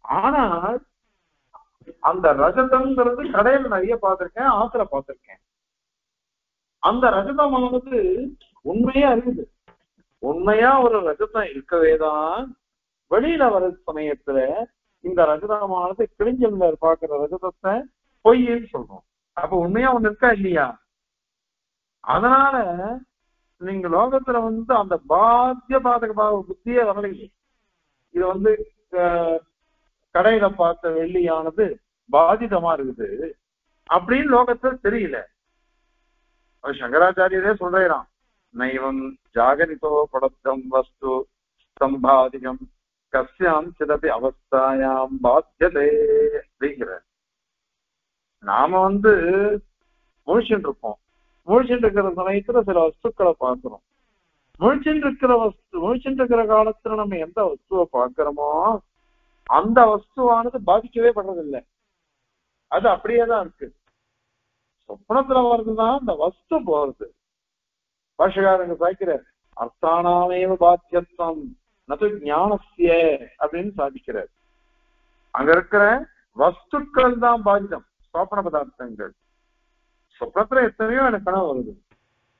ஆனா அந்த ரஜதம்ங்கிறது கடையில நிறைய பார்த்திருக்கேன், ஆத்துல பார்த்திருக்கேன். அந்த ரஜதமானது உண்மையா இருக்குது. உண்மையா ஒரு ரஜதம் இருக்கவேதான் வெளியில வர சமயத்துல இந்த ரஜதமானது கிழிஞ்சல்ல பாக்குற ரஜதத்தை பொய்ன்னு சொல்றோம். அப்ப உண்மையா ஒண்ணு இருக்கா இல்லையா? அதனால நீங்க லோகத்துல வந்து அந்த பாத்திய பாதக பாவ புத்தியே வரலையே. இது வந்து கடையில பார்த்த வெள்ளியானது பாதிதமா இருக்குது அப்படின்னு லோகத்துல தெரியல. சங்கராச்சாரியரே சொல்றான், நைவம் ஜாகரிதோ படத்தம் வஸ்து சம்பாதிகம் கஸ்யாம் சிதபி அவஸ்தாயாம் பாத்தியதே அப்படிங்கிற. நாம வந்து முழிச்சுட்டு இருப்போம். முழிச்சுட்டு இருக்கிற சமயத்துல சில வஸ்துக்களை பார்க்கிறோம். முழிச்சுட்டு இருக்கிற காலத்துல நம்ம எந்த வஸ்துவை பார்க்கிறோமோ அந்த வஸ்துவானது பாதிக்கவே படுறதில்லை. அது அப்படியேதான் இருக்கு. சொப்னத்துல வருதுதான் அந்த வஸ்து போறது. பாஷகாரங்க சாய்க்கிற அர்த்தானாமேவ பாத்தியத்துவம் நது ஞானசிய அப்படின்னு சாதிக்கிறார். அங்க இருக்கிற வஸ்துக்கள் தான் பாதிதம். சொப்ன பதார்த்தங்கள். சொப்னத்துல எத்தனையோ எனக்கு கனவு வருது.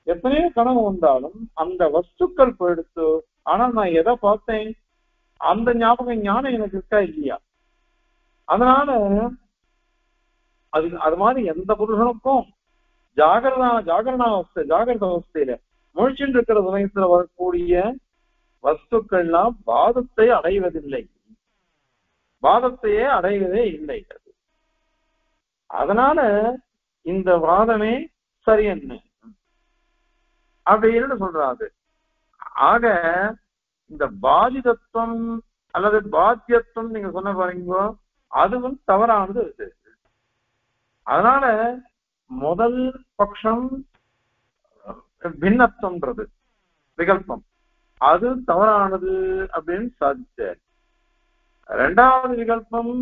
எத்தனையோ கனவு வந்தாலும் அந்த வஸ்துக்கள் போயிடுத்து. ஆனா நான் எதை பார்த்தேன் அந்த ஞானம் எனக்கு இருக்கா இல்லையா? அதனால அது மாதிரி எந்த புருஷனுக்கும் ஜாகிரத அவஸ்தையில முழிச்சுட்டு இருக்கிற சமயத்துல வரக்கூடிய வஸ்துக்கள்லாம் பாதத்தை அடைவதில்லை. வாதத்தையே அடைவதே இல்லை. அதனால இந்த வாதமே சரியென்ன அப்படின்னு சொல்றாரு. ஆக இந்த பாதிதத்துவம் அல்லது பாத்தியத்துவம் நீங்க சொன்ன பாருங்க, அதுவும் தவறானது இருக்கு. அதனால முதல் பட்சம் பின்னத்துவம்ன்றது விகல்பம், அது தவறானது அப்படின்னு சாதிச்சார். ரெண்டாவது விகல்பம்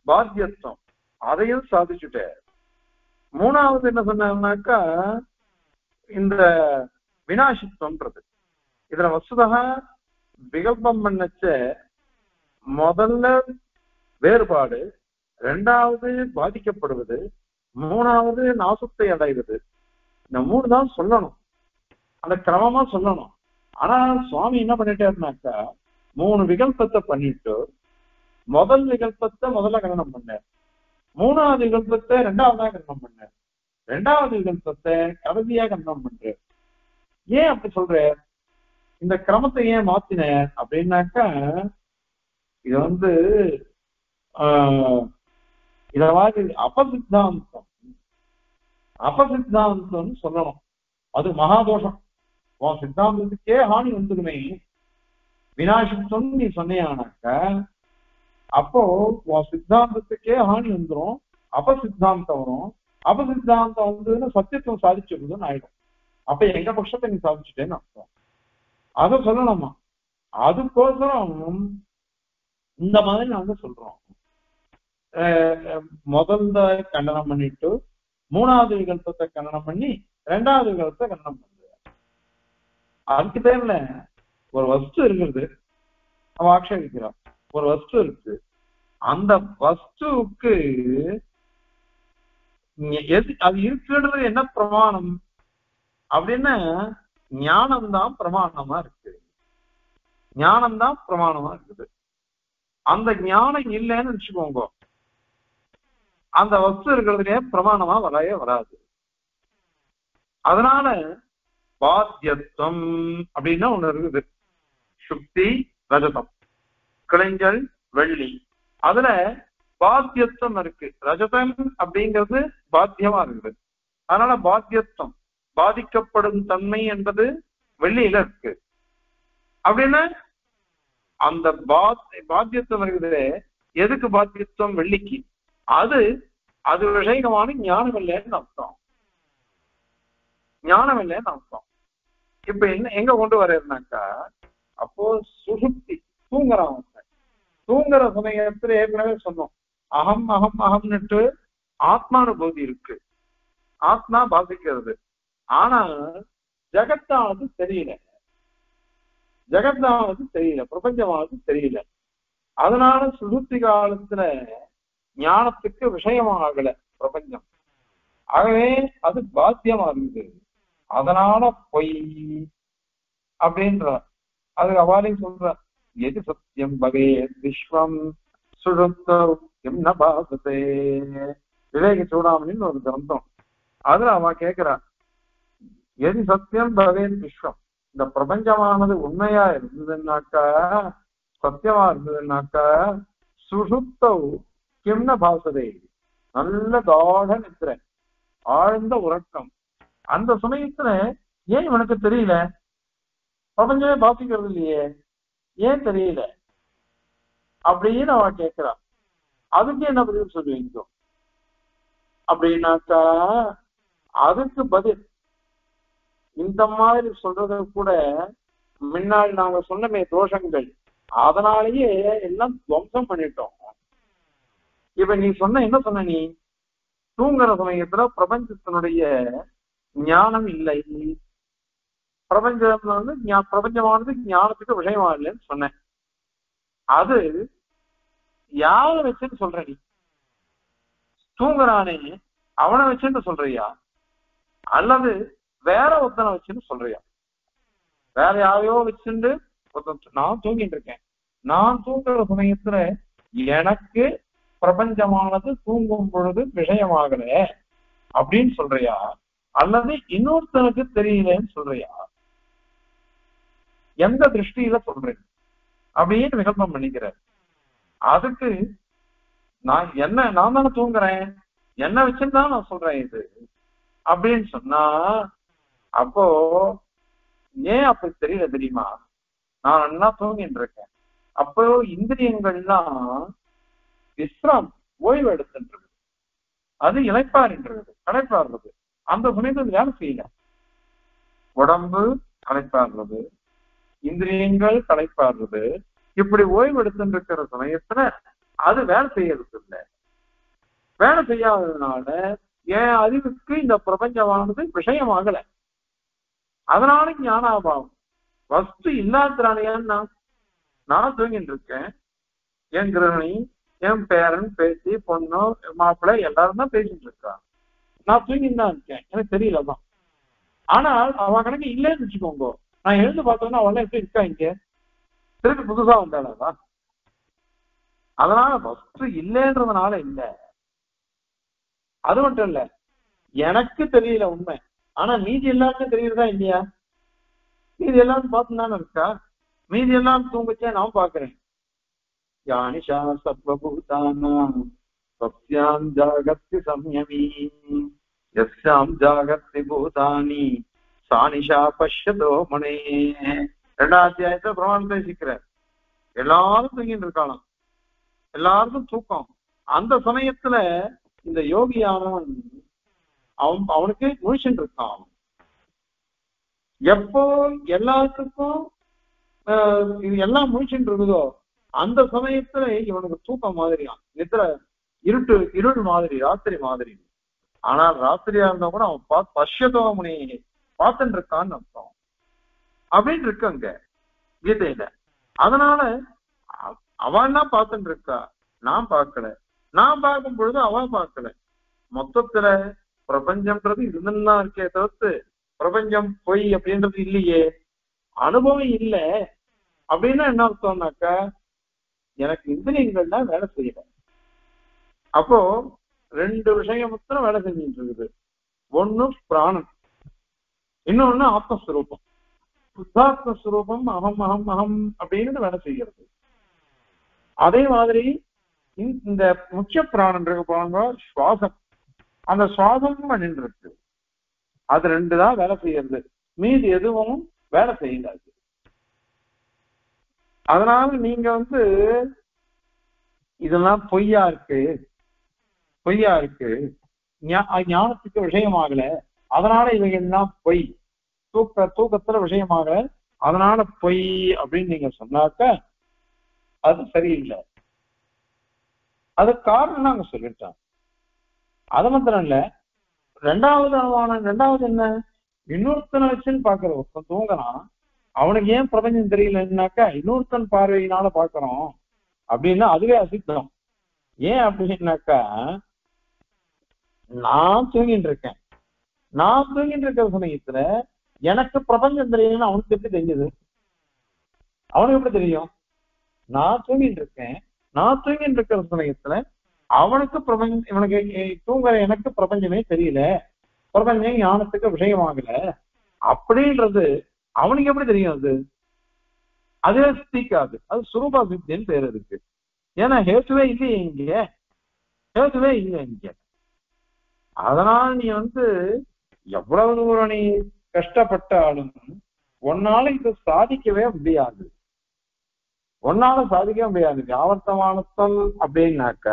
பாத்தியத்துவம், அதையும் சாதிச்சுட்டார். மூணாவது என்ன சொன்னாக்கா இந்த வினாசித்துவம்ன்றது. இதுல வசுதா விகல்பம் பண்ணச்ச முதல்ல வேறுபாடு, ரெண்டாவது பாதிக்கப்படுவது, மூணாவது நாசத்தை அடைவது. இந்த மூணு தான் சொல்லணும், அந்த கிரமமா சொல்லணும். ஆனா சுவாமி என்ன பண்ணிட்டாருனாக்கா மூணு விகல்பத்தை பண்ணிட்டு முதல் விகல்பத்தை முதல்ல கண்டனம் பண்ணார், மூணாவது விகல்பத்தை ரெண்டாவதா கண்டனம் பண்ணார், ரெண்டாவது விகல்பத்தை கடைசியா கண்டனம் பண்றார். ஏன் அப்படி சொல்ற? இந்த கிரமத்தை ஏன் மாத்தின அப்படின்னாக்கா இது வந்து இத மாதிரி அபசித்தாந்தம் சொல்லணும். அது மகாதோஷம். உன் சித்தாந்தத்துக்கே ஹானி வந்துடுமே. வினாசித்துவம் நீ சொன்னியானாக்க அப்போ உன் சித்தாந்தத்துக்கே ஹானி வந்துடும், அபசித்தாந்தம் வரும். அபசித்தாந்தம் வந்ததுன்னு சத்தியத்துவம் சாதிச்சிருந்ததுன்னு ஆயிடும். அப்ப எங்க பட்சத்தை நீ சாதிச்சுட்டேன்னு அர்த்தம். அதை சொல்லணுமா? அதுக்கோசரம் இந்த மாதிரி நாங்க சொல்றோம். முதல்ல கண்டனம் பண்ணிட்டு மூணாவது விகல்பத்தை கண்டனம் பண்ணி ரெண்டாவது விகல்பத்தை கண்டனம் பண்ற. அதுக்கு தேவையில்ல, ஒரு வஸ்து இருக்கிறது, அவன் ஆட்சேபிக்கிறான். ஒரு வஸ்து இருக்கு, அந்த வஸ்துவுக்கு அது இருக்குன்றது என்ன பிரமாணம் அப்படின்னா ஞானம்தான் பிரமாணமா இருக்கு. ஞானம்தான் பிரமாணமா இருக்குது. அந்த ஞானம் இல்லைன்னு வச்சுக்கோங்க, அந்த வஸ்து இருக்கிறதுலயே பிரமாணமா வரவே வராது. அதனால பாத்தியத்துவம் அப்படின்னா ஒண்ணு இருக்குது. சுக்தி ரஜதம், கிளைஞ்சல் வெள்ளி, அதுல பாத்தியத்துவம் இருக்கு. ரஜதம் அப்படிங்கிறது பாத்தியமா இருக்குது. அதனால பாத்தியத்துவம், பாதிக்கப்படும் தன்மை என்பது வெள்ளியில இருக்கு. அப்படின்னா அந்த பாத்தியத்துவம் இருக்குது. எதுக்கு பாத்தியத்துவம்? வெள்ளிக்கு. அது விஷயமான ஞானம் இல்லைன்னு அர்த்தம். ஞானம் இல்லைன்னு அர்த்தம். இப்ப எங்க கொண்டு வர்றதுனாக்கா அப்போ சுசுப்தி, தூங்குறான். தூங்குற சமயத்துல ஏற்கனவே சொன்னோம், அகம் அகம் அகம்னுட்டு ஆத்மானுபூதி இருக்கு, ஆத்மா பாதிக்கிறது. ஆனா ஜகத்தானது தெரியல. ஜெகத்தானது தெரியல, பிரபஞ்சமானது தெரியல. அதனால சுழுத்தி காலத்துல ஞானத்துக்கு விஷயமாகல பிரபஞ்சம். ஆகவே அது பாத்தியமா இருக்குது. அதனால பொய் அப்படின்ற அது அவாலையும் சொல்ற, எது சத்தியம் பவே விஸ்வம் சுழுத்தம் ந பாசத்தே. விவேக சூடாமணின்னு ஒரு கிரந்தம், அதுல அவ கேட்கிறா, எது சத்தியம் பவே விஸ்வம், இந்த பிரபஞ்சமானது உண்மையா இருந்ததுன்னாக்கா, சத்தியமா இருந்ததுன்னாக்கா, சுஷுப்தவ் கிம்ன பாசதே, நல்ல காட நித்திரை, ஆழ்ந்த உறக்கம். அந்த சமயத்துல ஏன் இவனுக்கு தெரியல? பிரபஞ்சமே பாசிக்கிறது இல்லையே, ஏன் தெரியல அப்படின்னு அவன் கேட்கிறான். அதுக்கு என்ன பதில் சொல்லுவீங்க அப்படின்னாக்கா, அதுக்கு பதில் இந்த மாதிரி சொல்றது கூட முன்னாடி நாங்க சொன்னமே தோஷங்கள், அதனாலேயே எல்லாம் துவம்சம் பண்ணிட்டோம். இப்ப நீ சொன்ன என்ன சொன்ன, நீ தூங்குற சமயத்துல பிரபஞ்சத்தினுடைய ஞானம் இல்லை, பிரபஞ்சம் வந்து பிரபஞ்சமானது ஞானத்துக்கு விஷயமா இல்லைன்னு சொன்னேன். அது யார வச்சுன்னு சொல்ற? நீ தூங்குறானே அவனை வச்சுன்னு சொல்றியா, அல்லது வேற ஒருத்தனை வச்சுன்னு சொல்றியா? வேற யாரையோ வச்சுட்டு நான் தூங்கிட்டு இருக்கேன், நான் தூங்குற சமயத்துல எனக்கு பிரபஞ்சமானது தூங்கும் பொழுது விஷயமாகல அப்படின்னு சொல்றியா, அல்லது இன்னொருத்தனுக்கு தெரியலன்னு சொல்றியா? எந்த திருஷ்டியில சொல்றேன் அப்படின்னு விகல்பம் பண்ணிக்கிறார். அதுக்கு நான் தானே தூங்குறேன், என்ன வச்சுதான் நான் சொல்றேன் இது அப்படின்னு சொன்னா, அப்போ ஏன் அப்படி தெரியல தெரியுமா? நான் நல்லா தூங்கிட்டு இருக்கேன், அப்போ இந்திரியங்கள்லாம் விஸ்ராம் ஓய்வு எடுத்துன்றது, அது இளைப்பாறுன்றது, களைப்பாடுறது. அந்த சமயத்தில் வேலை செய்யல, உடம்பு களைப்பாடுறது, இந்திரியங்கள் களைப்பாடுறது, இப்படி ஓய்வு எடுத்துட்டு இருக்கிற சமயத்துல அது வேலை செய்யறது இல்லை. வேலை செய்யாததுனால என் அறிவுக்கு இந்த பிரபஞ்சமானது விஷயமாகல, அதனால ஞானாபாவம். வஸ்து இல்லாதனாலயான்னா, நான் தூங்கிட்டு இருக்கேன், என் கிரகணி, என் பேரன், பேத்தி, பொண்ணு, மாப்பிள்ளை எல்லாரும் தான் பேசிட்டு இருக்கான், நான் தூங்கிட்டு தான் இருக்கேன், எனக்கு தெரியலதான். ஆனால் அவன் கணக்கு இல்லைன்னு வச்சுக்கோங்க, நான் எழுந்து பார்த்தோன்னா அவன் எப்படி இருக்கா, இங்க திருப்பி புதுசா வந்தாளா? அதனால வஸ்து இல்லைன்றதுனால இல்லை. அது மட்டும் இல்ல, எனக்கு தெரியல உண்மை, ஆனா மீதி எல்லாருக்கும் தெரியுறதா இல்லையா? மீதி எல்லாரும் பார்த்துதானே இருக்கா, மீதி எல்லாம் தூங்கச்சே நான் பாக்குறேன். யானிஷா சர்வபூதானாம் சத்யாம் ஜாகத்தி சம்யமி யஸ்யாம் ஜாகத்தி பூதானி சானிஷா பஷ்யதோ மனே. 2ஆம் அத்தியாயத்துல பிரமாணத்தை சிக்கிறார். எல்லாரும் தூங்கிட்டு இருக்கலாம், எல்லாருக்கும் தூக்கம். அந்த சமயத்துல இந்த யோகியானவன் அவனுக்கு முழிச்சுட்டு இருக்கான். எப்போ எல்லாத்துக்கும் இது எல்லாம் முழிச்சுட்டு இருக்குதோ அந்த சமயத்துல இவனுக்கு தூக்கம் மாதிரியான், நித்திர இருள் மாதிரி, ராத்திரி மாதிரி. ஆனால் ராத்திரியா இருந்தா கூட அவன் பஷ்யதோமுனி பார்த்துட்டு இருக்கான்னு அர்த்தம் அப்படின்னு இருக்கு அங்க கீதையில. அதனால அவன் தான் பார்த்துட்டு இருக்கா, நான் பார்க்கல, நான் பார்க்கும் பொழுது அவன் பார்க்கல. மொத்தத்துல பிரபஞ்சம்ன்றது இருந்துதான் இருக்கே தவிர்த்து பிரபஞ்சம் பொய் அப்படின்றது இல்லையே, அனுபவம் இல்லை. அப்படின்னா என்ன அர்த்தம்னாக்கா, எனக்கு இந்திரியங்கள் தான் வேலை செய்யல. அப்போ 2 விஷயம் மட்டும் வேலை செஞ்சுட்டு இருக்குது. ஒண்ணு பிராணன், இன்னொன்னு ஆத்மஸ்வரூபம். சுத்தாத்மஸ்வரூபம் அகம் அகம் அகம் அப்படின்னு வேலை செய்கிறது. அதே மாதிரி இந்த முக்கிய பிராணன் இருக்கு பாருங்க, சுவாசம், அந்த சுவாசம் பண்ணிட்டு இருக்கு. அது 2 தான் வேலை செய்யறது, மீதி எதுவும் வேலை செய்யாது. அதனால நீங்க இதெல்லாம் பொய்யா இருக்கு, பொய்யா இருக்கு, ஞானத்துக்கு விஷயமாகல, அதனால இவைகள்லாம் பொய், தூக்கத்துல விஷயமாகல, அதனால பொய் அப்படின்னு நீங்க சொன்னாக்க அது சரியில்லை. அது காரணம் நாங்க சொல்லிட்டோம். அது மாத்திரம் இல்ல, ரெண்டாவது என்ன, இன்னொருத்தனை வச்சுன்னு பாக்குற ஒருத்தன் தூங்குறான், அவனுக்கு ஏன் பிரபஞ்சம் தெரியலன்னாக்கா இன்னொருத்தன் பார்வையினால பாக்குறோம் அப்படின்னா அதுவே அசித்தம். ஏன் அப்படின்னாக்கா நான் தூங்கிட்டு இருக்கேன், நான் தூங்கிட்டு இருக்கிற சமயத்துல எனக்கு பிரபஞ்சம் தெரியலன்னு அவனுக்கு எப்படி தெரியுது? அவனுக்கு எப்படி தெரியும்? நான் தூங்கிட்டு இருக்கேன், நான் தூங்கிட்டு இருக்கிற சமயத்துல அவனுக்கு பிரபஞ்சம், இவனுக்கு தூங்குற எனக்கு பிரபஞ்சமே தெரியல, பிரபஞ்சம் ஞானத்துக்கு விஷயமாகல அப்படின்றது அவனுக்கு எப்படி தெரியும்? அதுவே சித்திக்காது. அது சுரூபா சித்தின்னு பேர் இருக்கு. ஏன்னா ஹேத்துவே இல்லையே இங்க, ஹேத்துவே இல்லை இங்க. அதனால நீ எவ்வளவு தூரம் நீ கஷ்டப்பட்டாலும் ஒன்னால இது சாதிக்கவே முடியாது, ஒன்னால சாதிக்கவே முடியாது. வியாவர்த்தமானத்தல் அப்படின்னாக்க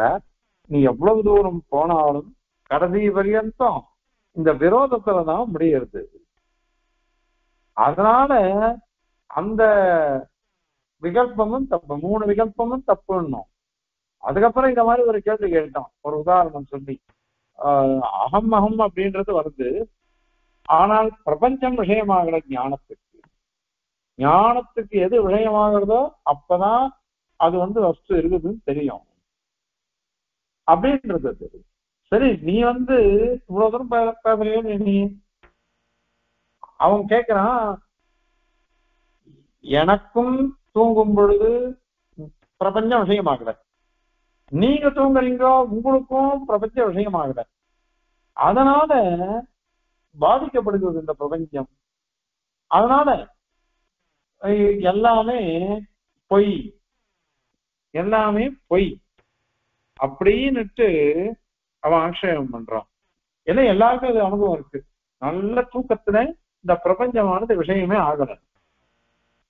நீ எவ்வளவு தூரம் போனாலும் கடைசி பரியந்தம் இந்த விரோதத்துலதான் முடியுது. அதனால அந்த விகல்பமும் தப்பு, 3 விகல்பமும் தப்புன்னும். அதுக்கப்புறம் இந்த மாதிரி ஒரு கேள்வி கேட்டான், ஒரு உதாரணம் சொல்லி. அகம் அகம் அப்படின்றது வருது, ஆனால் பிரபஞ்சம் விஷயமாகல ஞானத்துக்கு. ஞானத்துக்கு எது விஷயமாகிறதோ அப்பதான் அது வஸ்து இருக்குதுன்னு தெரியும் அப்படின்றது. சரி, நீ இவ்வளவு தூரம் பேசுறியே, நீ அவன் கேட்கிறான், எனக்கும் தூங்கும் பொழுது பிரபஞ்சம் விஷயமாகல, நீங்க தூங்குறீங்களோ உங்களுக்கும் பிரபஞ்ச விஷயமாகல, அதனால பாதிக்கப்படுகிறது இந்த பிரபஞ்சம். அதனால எல்லாமே பொய், எல்லாமே பொய் அப்படின்னுட்டு அவன் ஆக்ஷேபம் பண்றான். ஏன்னா எல்லாருக்கும் அது அனுபவம் இருக்கு. நல்ல தூக்கத்துல இந்த பிரபஞ்சமானது விஷயமே ஆகல,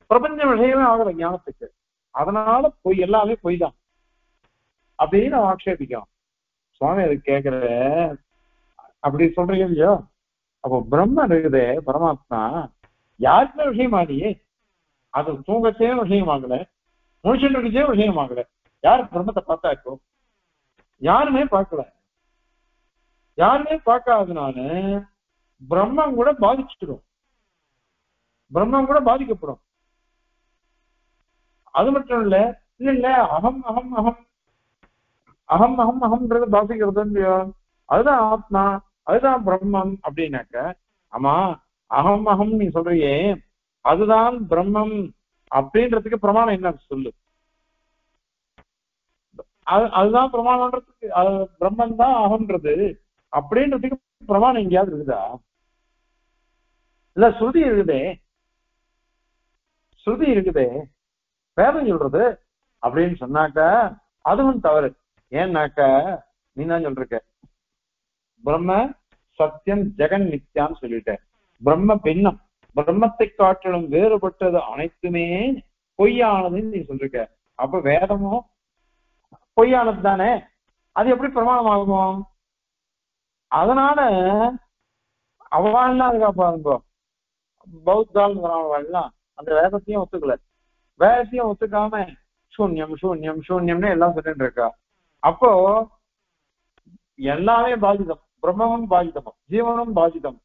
பிரபஞ்ச விஷயமே ஆகல ஞானத்துக்கு, அதனால பொய், எல்லாமே பொய் தான் அப்படின்னு அவன் ஆக்ஷேபிக்கான். சுவாமி அது கேட்கிற, அப்படி சொல்றீங்க இல்லையோ, அப்போ பிரம்மன் இருக்குதே பரமாத்மா யாருக்குமே விஷயமானியே, அது தூங்கச்சே விஷயமாகல, முழிச்சுட்டு இருக்கச்சே விஷயமாகல. யாரு பிரம்மத்தை பார்த்தா இருக்கோ? யாருமே பார்க்கல. யாருமே பார்க்காதனால பிரம்மம் கூட பாதிச்சிடும், பிரம்மம் கூட பாதிக்கப்படும். அது மட்டும் இல்ல, இல்ல அகம் அகம் அகம் அகம் அகம் அகம்ன்றது பாதிக்கிறது இல்லையோ, அதுதான் ஆத்மா, அதுதான் பிரம்மம் அப்படின்னாக்க, ஆமா அகம் அகம் நீ சொல்றியே அதுதான் பிரம்மம் அப்படின்றதுக்கு பிரமாணம் என்ன சொல்லு? அதுதான் பிரமாணம்ன்றதுக்கு, பிரம்மன் தான் அகம்ன்றது அப்படின்றதுக்கு பிரமாணம் எங்கேயாவது இருக்குதா? இல்ல ஸ்ருதி இருக்குதே, ஸ்ருதி இருக்குதே, வேதம் சொல்றது அப்படின்னு சொன்னாக்க அதுவும் தவறு. ஏன்னாக்க நீ தான் சொல்ற பிரம்ம சத்தியம் ஜெகன் நித்யான்னு சொல்லிட்ட, பிரம்ம பின்னம், பிரம்மத்தை காட்டிலும் வேறுபட்டது அனைத்துமே பொய்யானதுன்னு நீ சொல்லிருக்க. அப்ப வேதமும் பொய்யானது தானே, அது எப்படி பிரமாணம் ஆகும்? அதனால அவள்லாம் இருக்கா பாருங்க, பௌத்தாள்லாம் அந்த வேதத்தையும் ஒத்துக்கல, வேதத்தையும் ஒத்துக்காம சூன்யம் சூன்யம் சூன்யம்னு எல்லாம் சொல்லிட்டு இருக்கா. அப்போ எல்லாமே பாதிதம், பிரம்மமும் பாதிதம், ஜீவனும் பாதிதம்,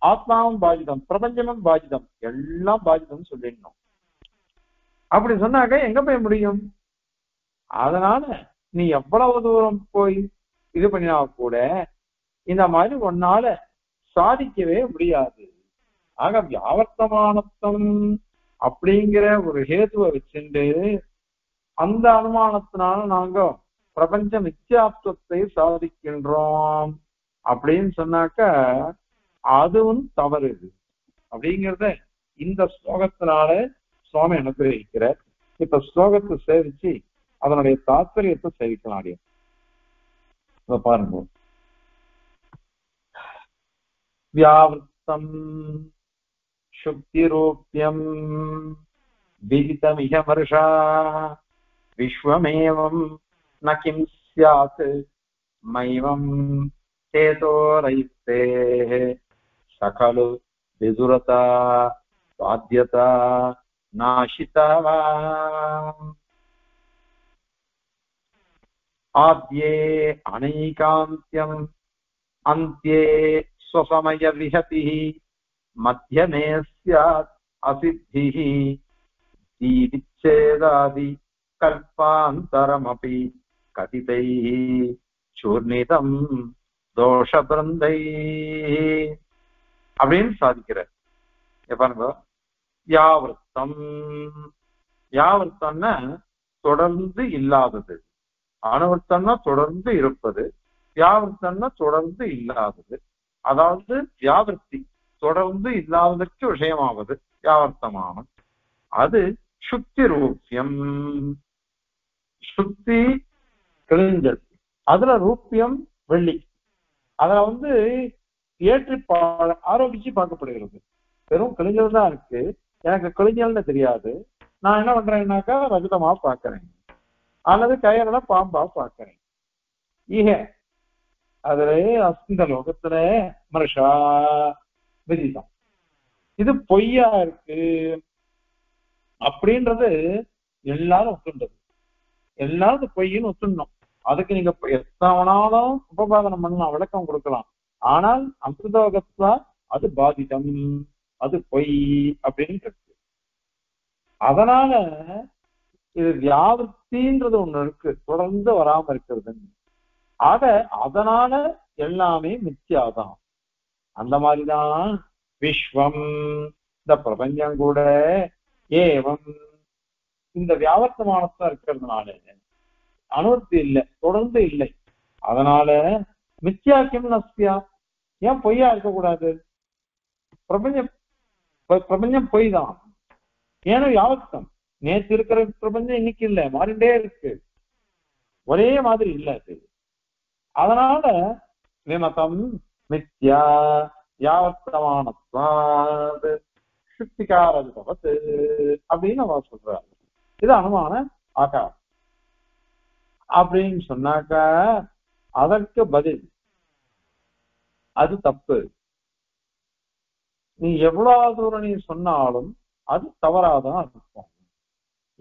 ஆத்மாவும் பாதிதம், பிரபஞ்சமும் பாதிதம், எல்லாம் பாதிதம் சொல்லிடணும். அப்படி சொன்னாக்க எங்க போய் முடியும்? அதனால நீ எவ்வளவு தூரம் போய் இது பண்ணினா கூட இந்த மாதிரி ஒன்னால சாதிக்கவே முடியாது. ஆக வியாவர்த்தமானத்தம் அப்படிங்கிற ஒரு ஹேதுவை வச்சுட்டு அந்த அனுமானத்தினால நாங்க பிரபஞ்ச மித்யாத்வத்தை சாதிக்கின்றோம் அப்படின்னு சொன்னாக்க அதுவும் தவறு அப்படிங்கிறத இந்த ஸ்லோகத்தினால சுவாமி அனுகிரகிக்கிறார். இப்ப ஸ்லோகத்தை சேவிச்சு அதனுடைய தாத்பரியத்தை சேவிக்கலாம். பாருங்க, வியாவர்த்தம் சுக்திரூப்யம் விதிதமிக வருஷா விஸ்வமேவம் ந கிம் ஸ்யாத் மைவம் சேதோரைத்தே சகலு விதுரதா பாத்யதா நாஷிதா ஆத்யே அனைகாந்த்யம் அந்த்யே ஸ்வசமய விஹதி மத்யமே ஸ்யாத் அசித்திஹி தீவிச்சேதாதி கல்பாந்தரமபி கதிதை சூர்ணிதம் தோஷபிருந்தை அப்படின்னு சாதிக்கிறார். பாருங்க, யாவர்த்தம், யாவர்த்தம்னா தொடர்ந்து இல்லாதது, அனுவர்த்தம்னா தொடர்ந்து இருப்பது, வியாவர்த்தம்னா தொடர்ந்து இல்லாதது. அதாவது வியாவர்த்தி தொடர்ந்து இல்லாததற்கு விஷயமாவது வியாவர்த்தமான அது சுத்தி ரூபியம். சுத்தி கிழிஞ்சல், அதுல ரூபியம் வெள்ளி, அதுல ஏற்றி ஆரோக்கிச்சு பார்க்கப்படுகிறது. வெறும் கிழிஞ்சல் தான் இருக்கு, எனக்கு கிழிஞ்சல்னு தெரியாது. நான் என்ன பண்றேன்னாக்கா ரஜதமா பார்க்கிறேன், அல்லது கயறத பாம்பா பார்க்கிறேன். ஈக அதுல இந்த லோகத்துல மனுஷா விதிதான். இது பொய்யா இருக்கு அப்படின்றது எல்லாரும் ஒத்துண்டது. எல்லாரும் பொய்ன்னு ஒத்துண்டோம். அதுக்கு நீங்க எத்தனாலும் உபபாதனம் பண்ணலாம், விளக்கம் கொடுக்கலாம். ஆனால் அமிர்தோகத்துல அது பாதிதம், அது பொய் அப்படின்னு இருக்கு. அதனால இது வியாபத்தின்றது ஒண்ணு இருக்கு, தொடர்ந்து வராம இருக்கிறது. ஆக அதனால எல்லாமே மித்யாதான். அந்த மாதிரிதான் விஸ்வம், இந்த பிரபஞ்சம் கூட ஏவம் இந்த வியாபர்த்தமானதான் இருக்கிறதுனால அனுவர்த்தி இல்லை, தொடர்ந்து இல்லை. அதனால மித்யாக்கியம் நஸ்தியா, ஏன் பொய்யா இருக்கக்கூடாது? பிரபஞ்சம் பொய் தான். ஏன்னா வியாபர்த்தம், நேற்று இருக்கிற பிரபஞ்சம் இன்னைக்கு இல்லை, மாறிண்டே இருக்கு, ஒரே மாதிரி இல்லை அது. அதனால விமதம் மித்யா யாவர்த்தமானத்வாத் சுத்திகாரது பவத் அப்படின்னு அவர் சொல்றாரு. இது அனுமான ஆகாரம் அப்படின்னு சொன்னாக்க அதற்கு பதில் அது தப்பு. நீ எவ்வளவு தூரம் நீ சொன்னாலும் அது தவறாதான் இருக்கும்.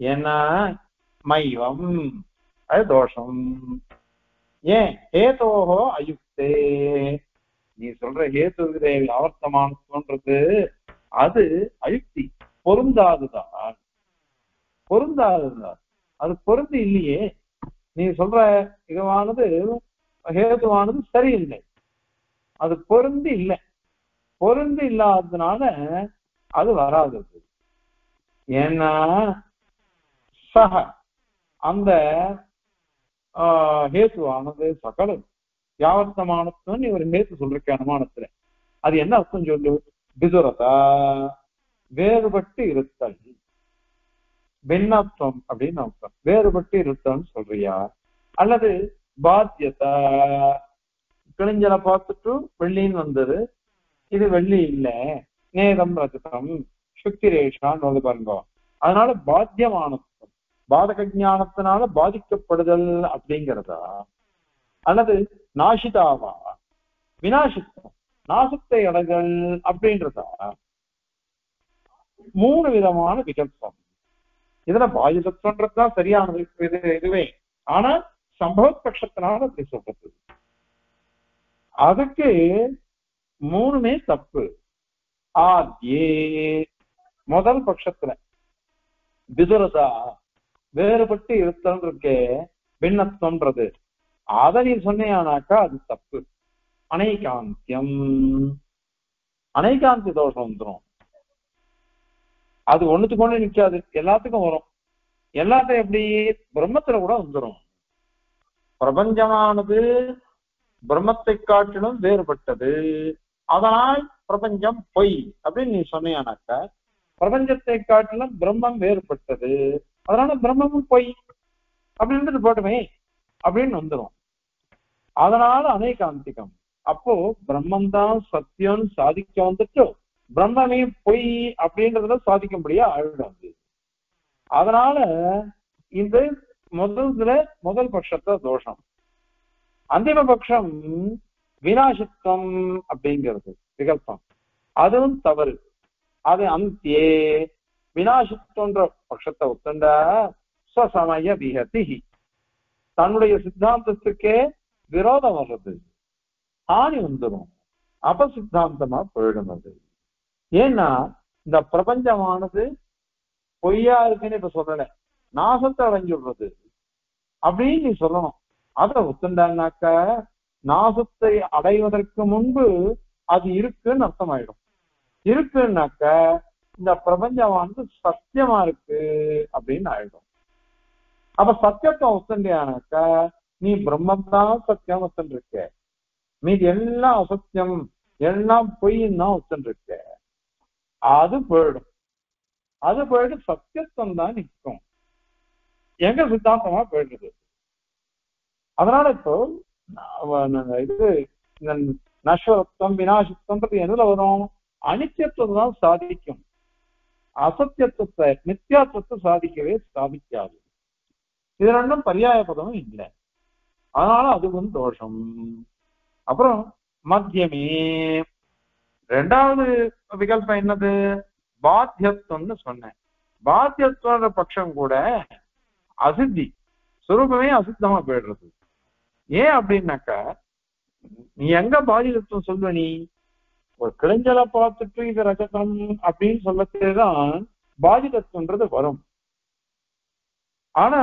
ஏன்னா மைவம் அது தோஷம். ஏன் ஹேதோஹோ அயுக்தே, நீ சொல்ற ஹேது ஆவர்த்தமானது அது அயுக்தி, பொருந்தாதுதான். பொருந்தாதுதான், அது பொருந்தி இல்லையே. நீ சொல்ற இதுவானது ஹேதுவானது சரியில்லை, அது பொருந்தி இல்லை. பொருந்தி இல்லாததுனால அது வராது. ஏன்னா சக அந்த ஹேத்துவானது சகலம் வியாவர்த்தமானதுன்னு ஒரு ஹேத்து சொல்றக்க அனுமானத்துல. அது என்ன அர்த்தம் சொல்லு? விதுரதா வேறுபட்டு இருத்தல், பின்னத்துவம் அப்படின்னு அர்த்தம். வேறுபட்டு இருத்தல்னு சொல்றியா? அல்லது பாத்தியதா, கிழிஞ்சலை பார்த்துட்டு வெள்ளின்னு வந்தது, இது வெள்ளி இல்லை, நேதம் ரஜதம் சுக்திரேஷான்னு வந்து பாருங்க. அதனால பாத்தியமானத்துவம், பாதக ஞானத்தினால பாதிக்கப்படுதல் அப்படிங்கிறதா? அல்லது நாசிதாவா வினாசித்தம், நாசத்தை அடைதல் அப்படின்றதா? மூணு விதமான விகல்பம். இதுல பாயுதத்வன்றதுதான் சரியானது இதுவே. ஆனா சம்பவ பட்சத்தினால அப்படி சொல்றது, அதுக்கு மூணுமே தப்பு. ஆத்யே முதல் பட்சத்துல விதுரதா வேறுபட்டு இருத்தல் இருக்கே, பின்னத்துவம்ன்றது, அதை நீ சொன்னியானாக்கா அது தப்பு. அனைகாந்தியம், அனைகாந்தி தோஷம் வந்துடும். அது ஒண்ணுத்துக்கு ஒண்ணு நிக்காது, எல்லாத்துக்கும் வரும். எல்லாத்தையும் எப்படி பிரம்மத்துல கூட வந்துடும். பிரபஞ்சமானது பிரம்மத்தை காட்டிலும் வேறுபட்டது, அதனால் பிரபஞ்சம் பொய் அப்படின்னு நீ சொன்னியானாக்கா, பிரபஞ்சத்தை காட்டிலும் பிரம்மம் வேறுபட்டது, அதனால பிரம்மமும் பொய் அப்படின்னு போட்டுமே அப்படின்னு வந்துடும். அதனால அநேகாந்திகம். அப்போ பிரம்மம் தான் சத்தியம் சாதிக்க வந்துட்டு பிரம்மமே பொய் அப்படின்றதுல சாதிக்க முடியா ஆயிடும். அதனால இந்த முதல் பட்சத்தை தோஷம். அந்திம பட்சம் வினாசித்வம் அப்படிங்கிறது விகல்பம், அதுவும் தவறு. அது அந்தியே வினாசித்வன்ற பட்சத்தை ஒத்துண்டா ஸ்வசமய விஹதி, தன்னுடைய சித்தாந்தத்துக்கே விரோதம் வர்றது, ஹானி வந்துடும், அபசித்தாந்தமா போயிடும் அது. ஏன்னா இந்த பிரபஞ்சமானது பொய்யா இருக்குன்னு இப்ப சொல்லல, நாசத்தை அடைஞ்சுடுறது அப்படின்னு நீ சொல்லணும். அத ஒத்துண்டானாக்க நாசத்தை அடைவதற்கு முன்பு அது இருக்குன்னு அர்த்தமாயிடும். இருக்குன்னாக்க இந்த பிரபஞ்சமானது சத்தியமா இருக்கு அப்படின்னு ஆயிடும். அப்ப சத்தியத்தை ஒத்துண்டியானாக்க நீ பிரம்மம் தான் சத்தியம் ஒத்துன்னு இருக்க, மீது எல்லாம் அசத்தியம் எல்லாம் பொய்ன்னு தான் ஒத்துன்னு இருக்க. அது போயிடும். அது போயிட்டு சத்தியத்துவம் தான் நிற்கும். எங்க சித்தாந்தமா போயிடுது. அதனால இப்போ இது நஸ்வரத்துவம் விநாசத்துவம் எதுல வரும்? அனித்தியத்துவம் தான் சாதிக்கும். அசத்தியத்துவத்தை நித்தியாத்துவத்தை சாதிக்காது. இது ரெண்டும் பரியாய பதமும் இல்லை. அதனால அது தோஷம். அப்புறம் மத்தியமே ரெண்டாவது விகல்பம் என்னது? பாத்தியத்துவம்னு சொன்னேன். பாத்தியத்துவ பட்சம் கூட அசித்தி, சுரூபமே அசித்தமா போயிடுறது. ஏன் அப்படின்னாக்கா நீ எங்க பாதிதத்துவம் சொல்வ? நீ ஒரு கிழிஞ்சலை பார்த்துட்டு இது ரஜதம் அப்படின்னு சொல்லத்தேதான் பாதிதத்துவன்றது வரும். ஆனா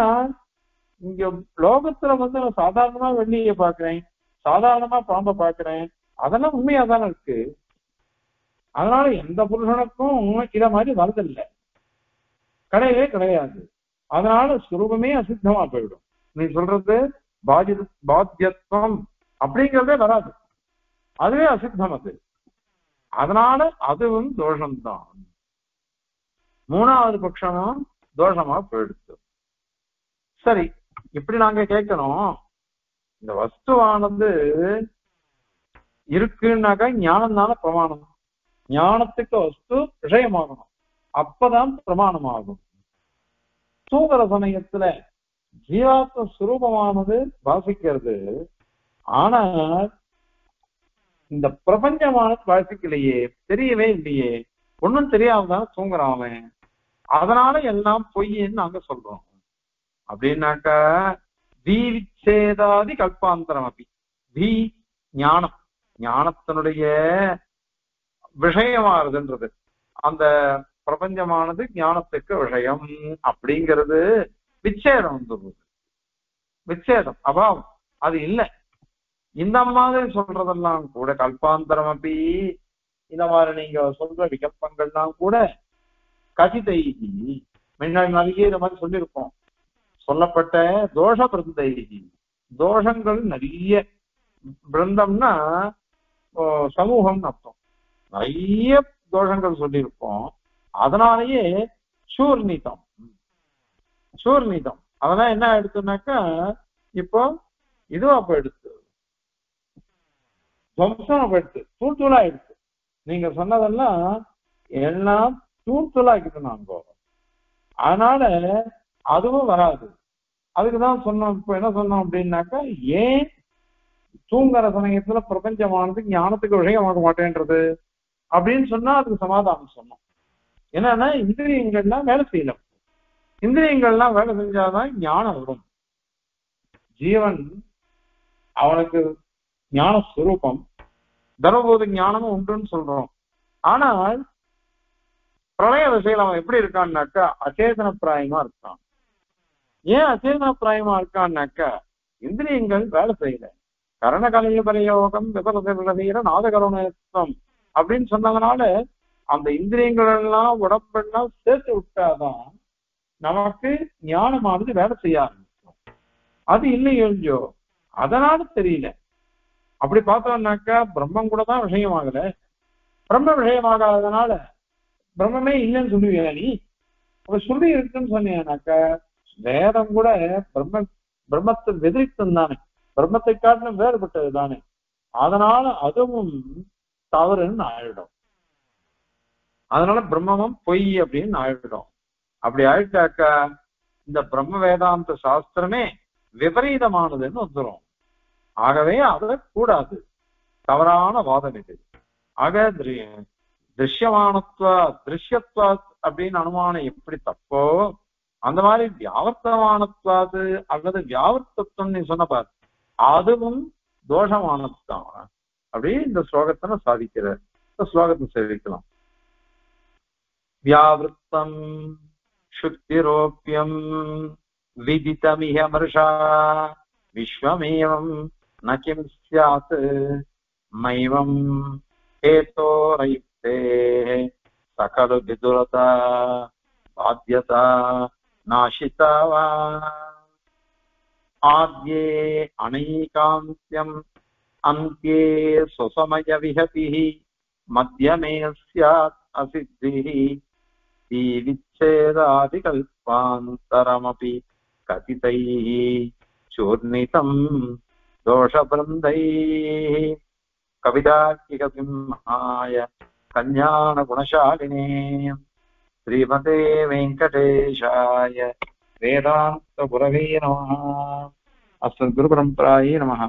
இங்க லோகத்துல நான் சாதாரணமா வெள்ளியை பாக்குறேன், சாதாரணமா பாம்பை பாக்குறேன், அதெல்லாம் உண்மையாதானே இருக்கு. அதனால எந்த புருஷனுக்கும் இத மாதிரி வரதில்லை, கிடையவே கிடையாது. அதனால சுரூபமே அசித்தமா போயிடும். நீ சொல்றது பாத்தியத்துவம் அப்படிங்கிறதே வராது, அதுவே அசித்தம் அது. அதனால அதுவும் தோஷம்தான். மூணாவது பட்சமும் தோஷமா போயிடுச்சு. சரி, இப்படி நாங்க கேட்கணும், இந்த வஸ்துவானது இருக்குன்னாக்கா ஞானம் தானே பிரமாணம். ஞானத்துக்கு வஸ்து விஷயமாகணும், அப்பதான் பிரமாணம் ஆகும். தூங்குற சமயத்துல ஜீவாத்ம சுரூபமானது வாசிக்கிறது, ஆனா இந்த பிரபஞ்சமானது வாசிக்கலையே, தெரியவே இல்லையே, ஒன்னும் தெரியாமதான் தூங்குறான். அதனால எல்லாம் பொய்ன்னு நாங்க சொல்றோம். அப்படின்னாக்கா தீவிச்சேதாதி கல்பாந்தரம் அப்படி தீ ஞானம், ஞானத்தினுடைய விஷயமாறுதுன்றது, அந்த பிரபஞ்சமானது ஞானத்துக்கு விஷயம் அப்படிங்கிறது விச்சேதம் வந்துடுறது. விச்சேதம் அபாவம் அது இல்லை. இந்த மாதிரி சொல்றதெல்லாம் கூட கல்பாந்தரம் அப்படி, இந்த மாதிரி நீங்க சொல்ற விகல்பங்கள்லாம் கூட கசிதைகி, முன்னாடி நிறைய இந்த மாதிரி சொல்லியிருக்கோம், சொல்லப்பட்ட தோஷ பிருந்தைகி, தோஷங்கள் நிறைய, பிருந்தம்னா சமூகம் அர்த்தம், நிறைய தோஷங்கள் சொல்லியிருக்கோம். அதனாலேயே சூர்ணிதம் அதெல்லாம் என்ன எடுத்துனாக்கா இப்போ இதுவா போயிடுச்சு, துவம்சமா போயிடுச்சு, தூள்தூளா எடுத்து. நீங்க சொன்னதெல்லாம் எல்லாம் தூள்தூளாக்கிட்டு நாங்க, அதனால அதுவும் வராது. அதுக்குதான் சொன்னோம். இப்ப என்ன சொன்னோம் அப்படின்னாக்கா, ஏன் தூங்குற சமயத்துல பிரபஞ்சமானது ஞானத்துக்கு விஷயமாக மாட்டேன்றது அப்படின்னு சொன்னா அதுக்கு சமாதானம் சொன்னோம். என்னன்னா இந்திரியங்கள்லாம் வேலை செய்யல, இந்திரியங்கள்லாம் வேலை செஞ்சாதான் ஞானம் வரும். ஜீவன் அவனுக்கு ஞான ஸ்வரூபம் தர்மபோத ஞானமும் உண்டுன்னு சொல்றோம். ஆனால் பிரளய விஷயம் அவன் எப்படி இருக்கான்னாக்கா அச்சேதன பிராயமா இருக்கான். ஏன் அச்சேதன பிராயமா இருக்கான்னாக்கா இந்திரியங்கள் வேலை செய்யல. கரணகலைய பிரயோகம் விபரீர நாதகரணம் அப்படின்னு சொன்னதுனால அந்த இந்திரியங்கள் எல்லாம் உடம்பெல்லாம் சேர்த்து விட்டாதான் நமக்கு ஞானமானது வேலை செய்ய ஆரம்பிக்கும். அது இல்லையோ, அதனால தெரியல. அப்படி பார்த்தோம்னாக்கா பிரம்மம் கூட தான் விஷயமாகல. பிரம்ம விஷயமாகாததுனால பிரம்மமே இல்லைன்னு சொல்லுவியா நீ? அப்ப சொல்லி இருக்குன்னு சொன்னீங்கன்னாக்கா வேதம் கூட பிரம்மத்தை வெதிரித்தம் தானே, பிரம்மத்தை காட்டிலும் வேறுபட்டது தானே. அதனால அதுவும் தவறுன்னு ஆயிடும். அதனால பிரம்மமும் பொய் அப்படின்னு ஆயிடும். அப்படி ஆயிட்டாக்கா இந்த பிரம்ம வேதாந்த சாஸ்திரமே விபரீதமானதுன்னு வந்துடும். ஆகவே அதை கூடாது, தவறான வாதம் இது. ஆக திருஷ்யமானத்வா திருஷ்யத்வா அப்படின்னு அனுமானம் எப்படி தப்போ அந்த மாதிரி வியாவர்த்தமானத்வாது அல்லது வியாவர்த்தத்துவம் நீ சொன்ன பாரு, அதுவும் தோஷமானதுதான் அப்படி இந்த ஸ்லோகத்தை சாதிக்கிற. இந்த ஸ்லோகத்தை சேவிக்கலாம். व्यावृत्तम् शुद्धिरोप्यम् विदितमिह मृषा विश्वमेवम् न किं स्यात् मैवम् हेतोरयुक्ते सकलु विदुरता बाध्यता नाशिता वा आद्ये अनैकान्त्यम् अन्त्ये स्वसमयविहतिः मध्यमे स्यात् असिद्धिः विच्छेदादिकल्पान्तरमपि कथितैः चूर्णितम् दोषवृन्दैः कवितार्किकसिंहाय कल्याणगुणशालिने श्रीमते वेङ्कटेशाय वेदान्तगुरवे नमः। अस्मद्गुरुपरम्परायै नमः।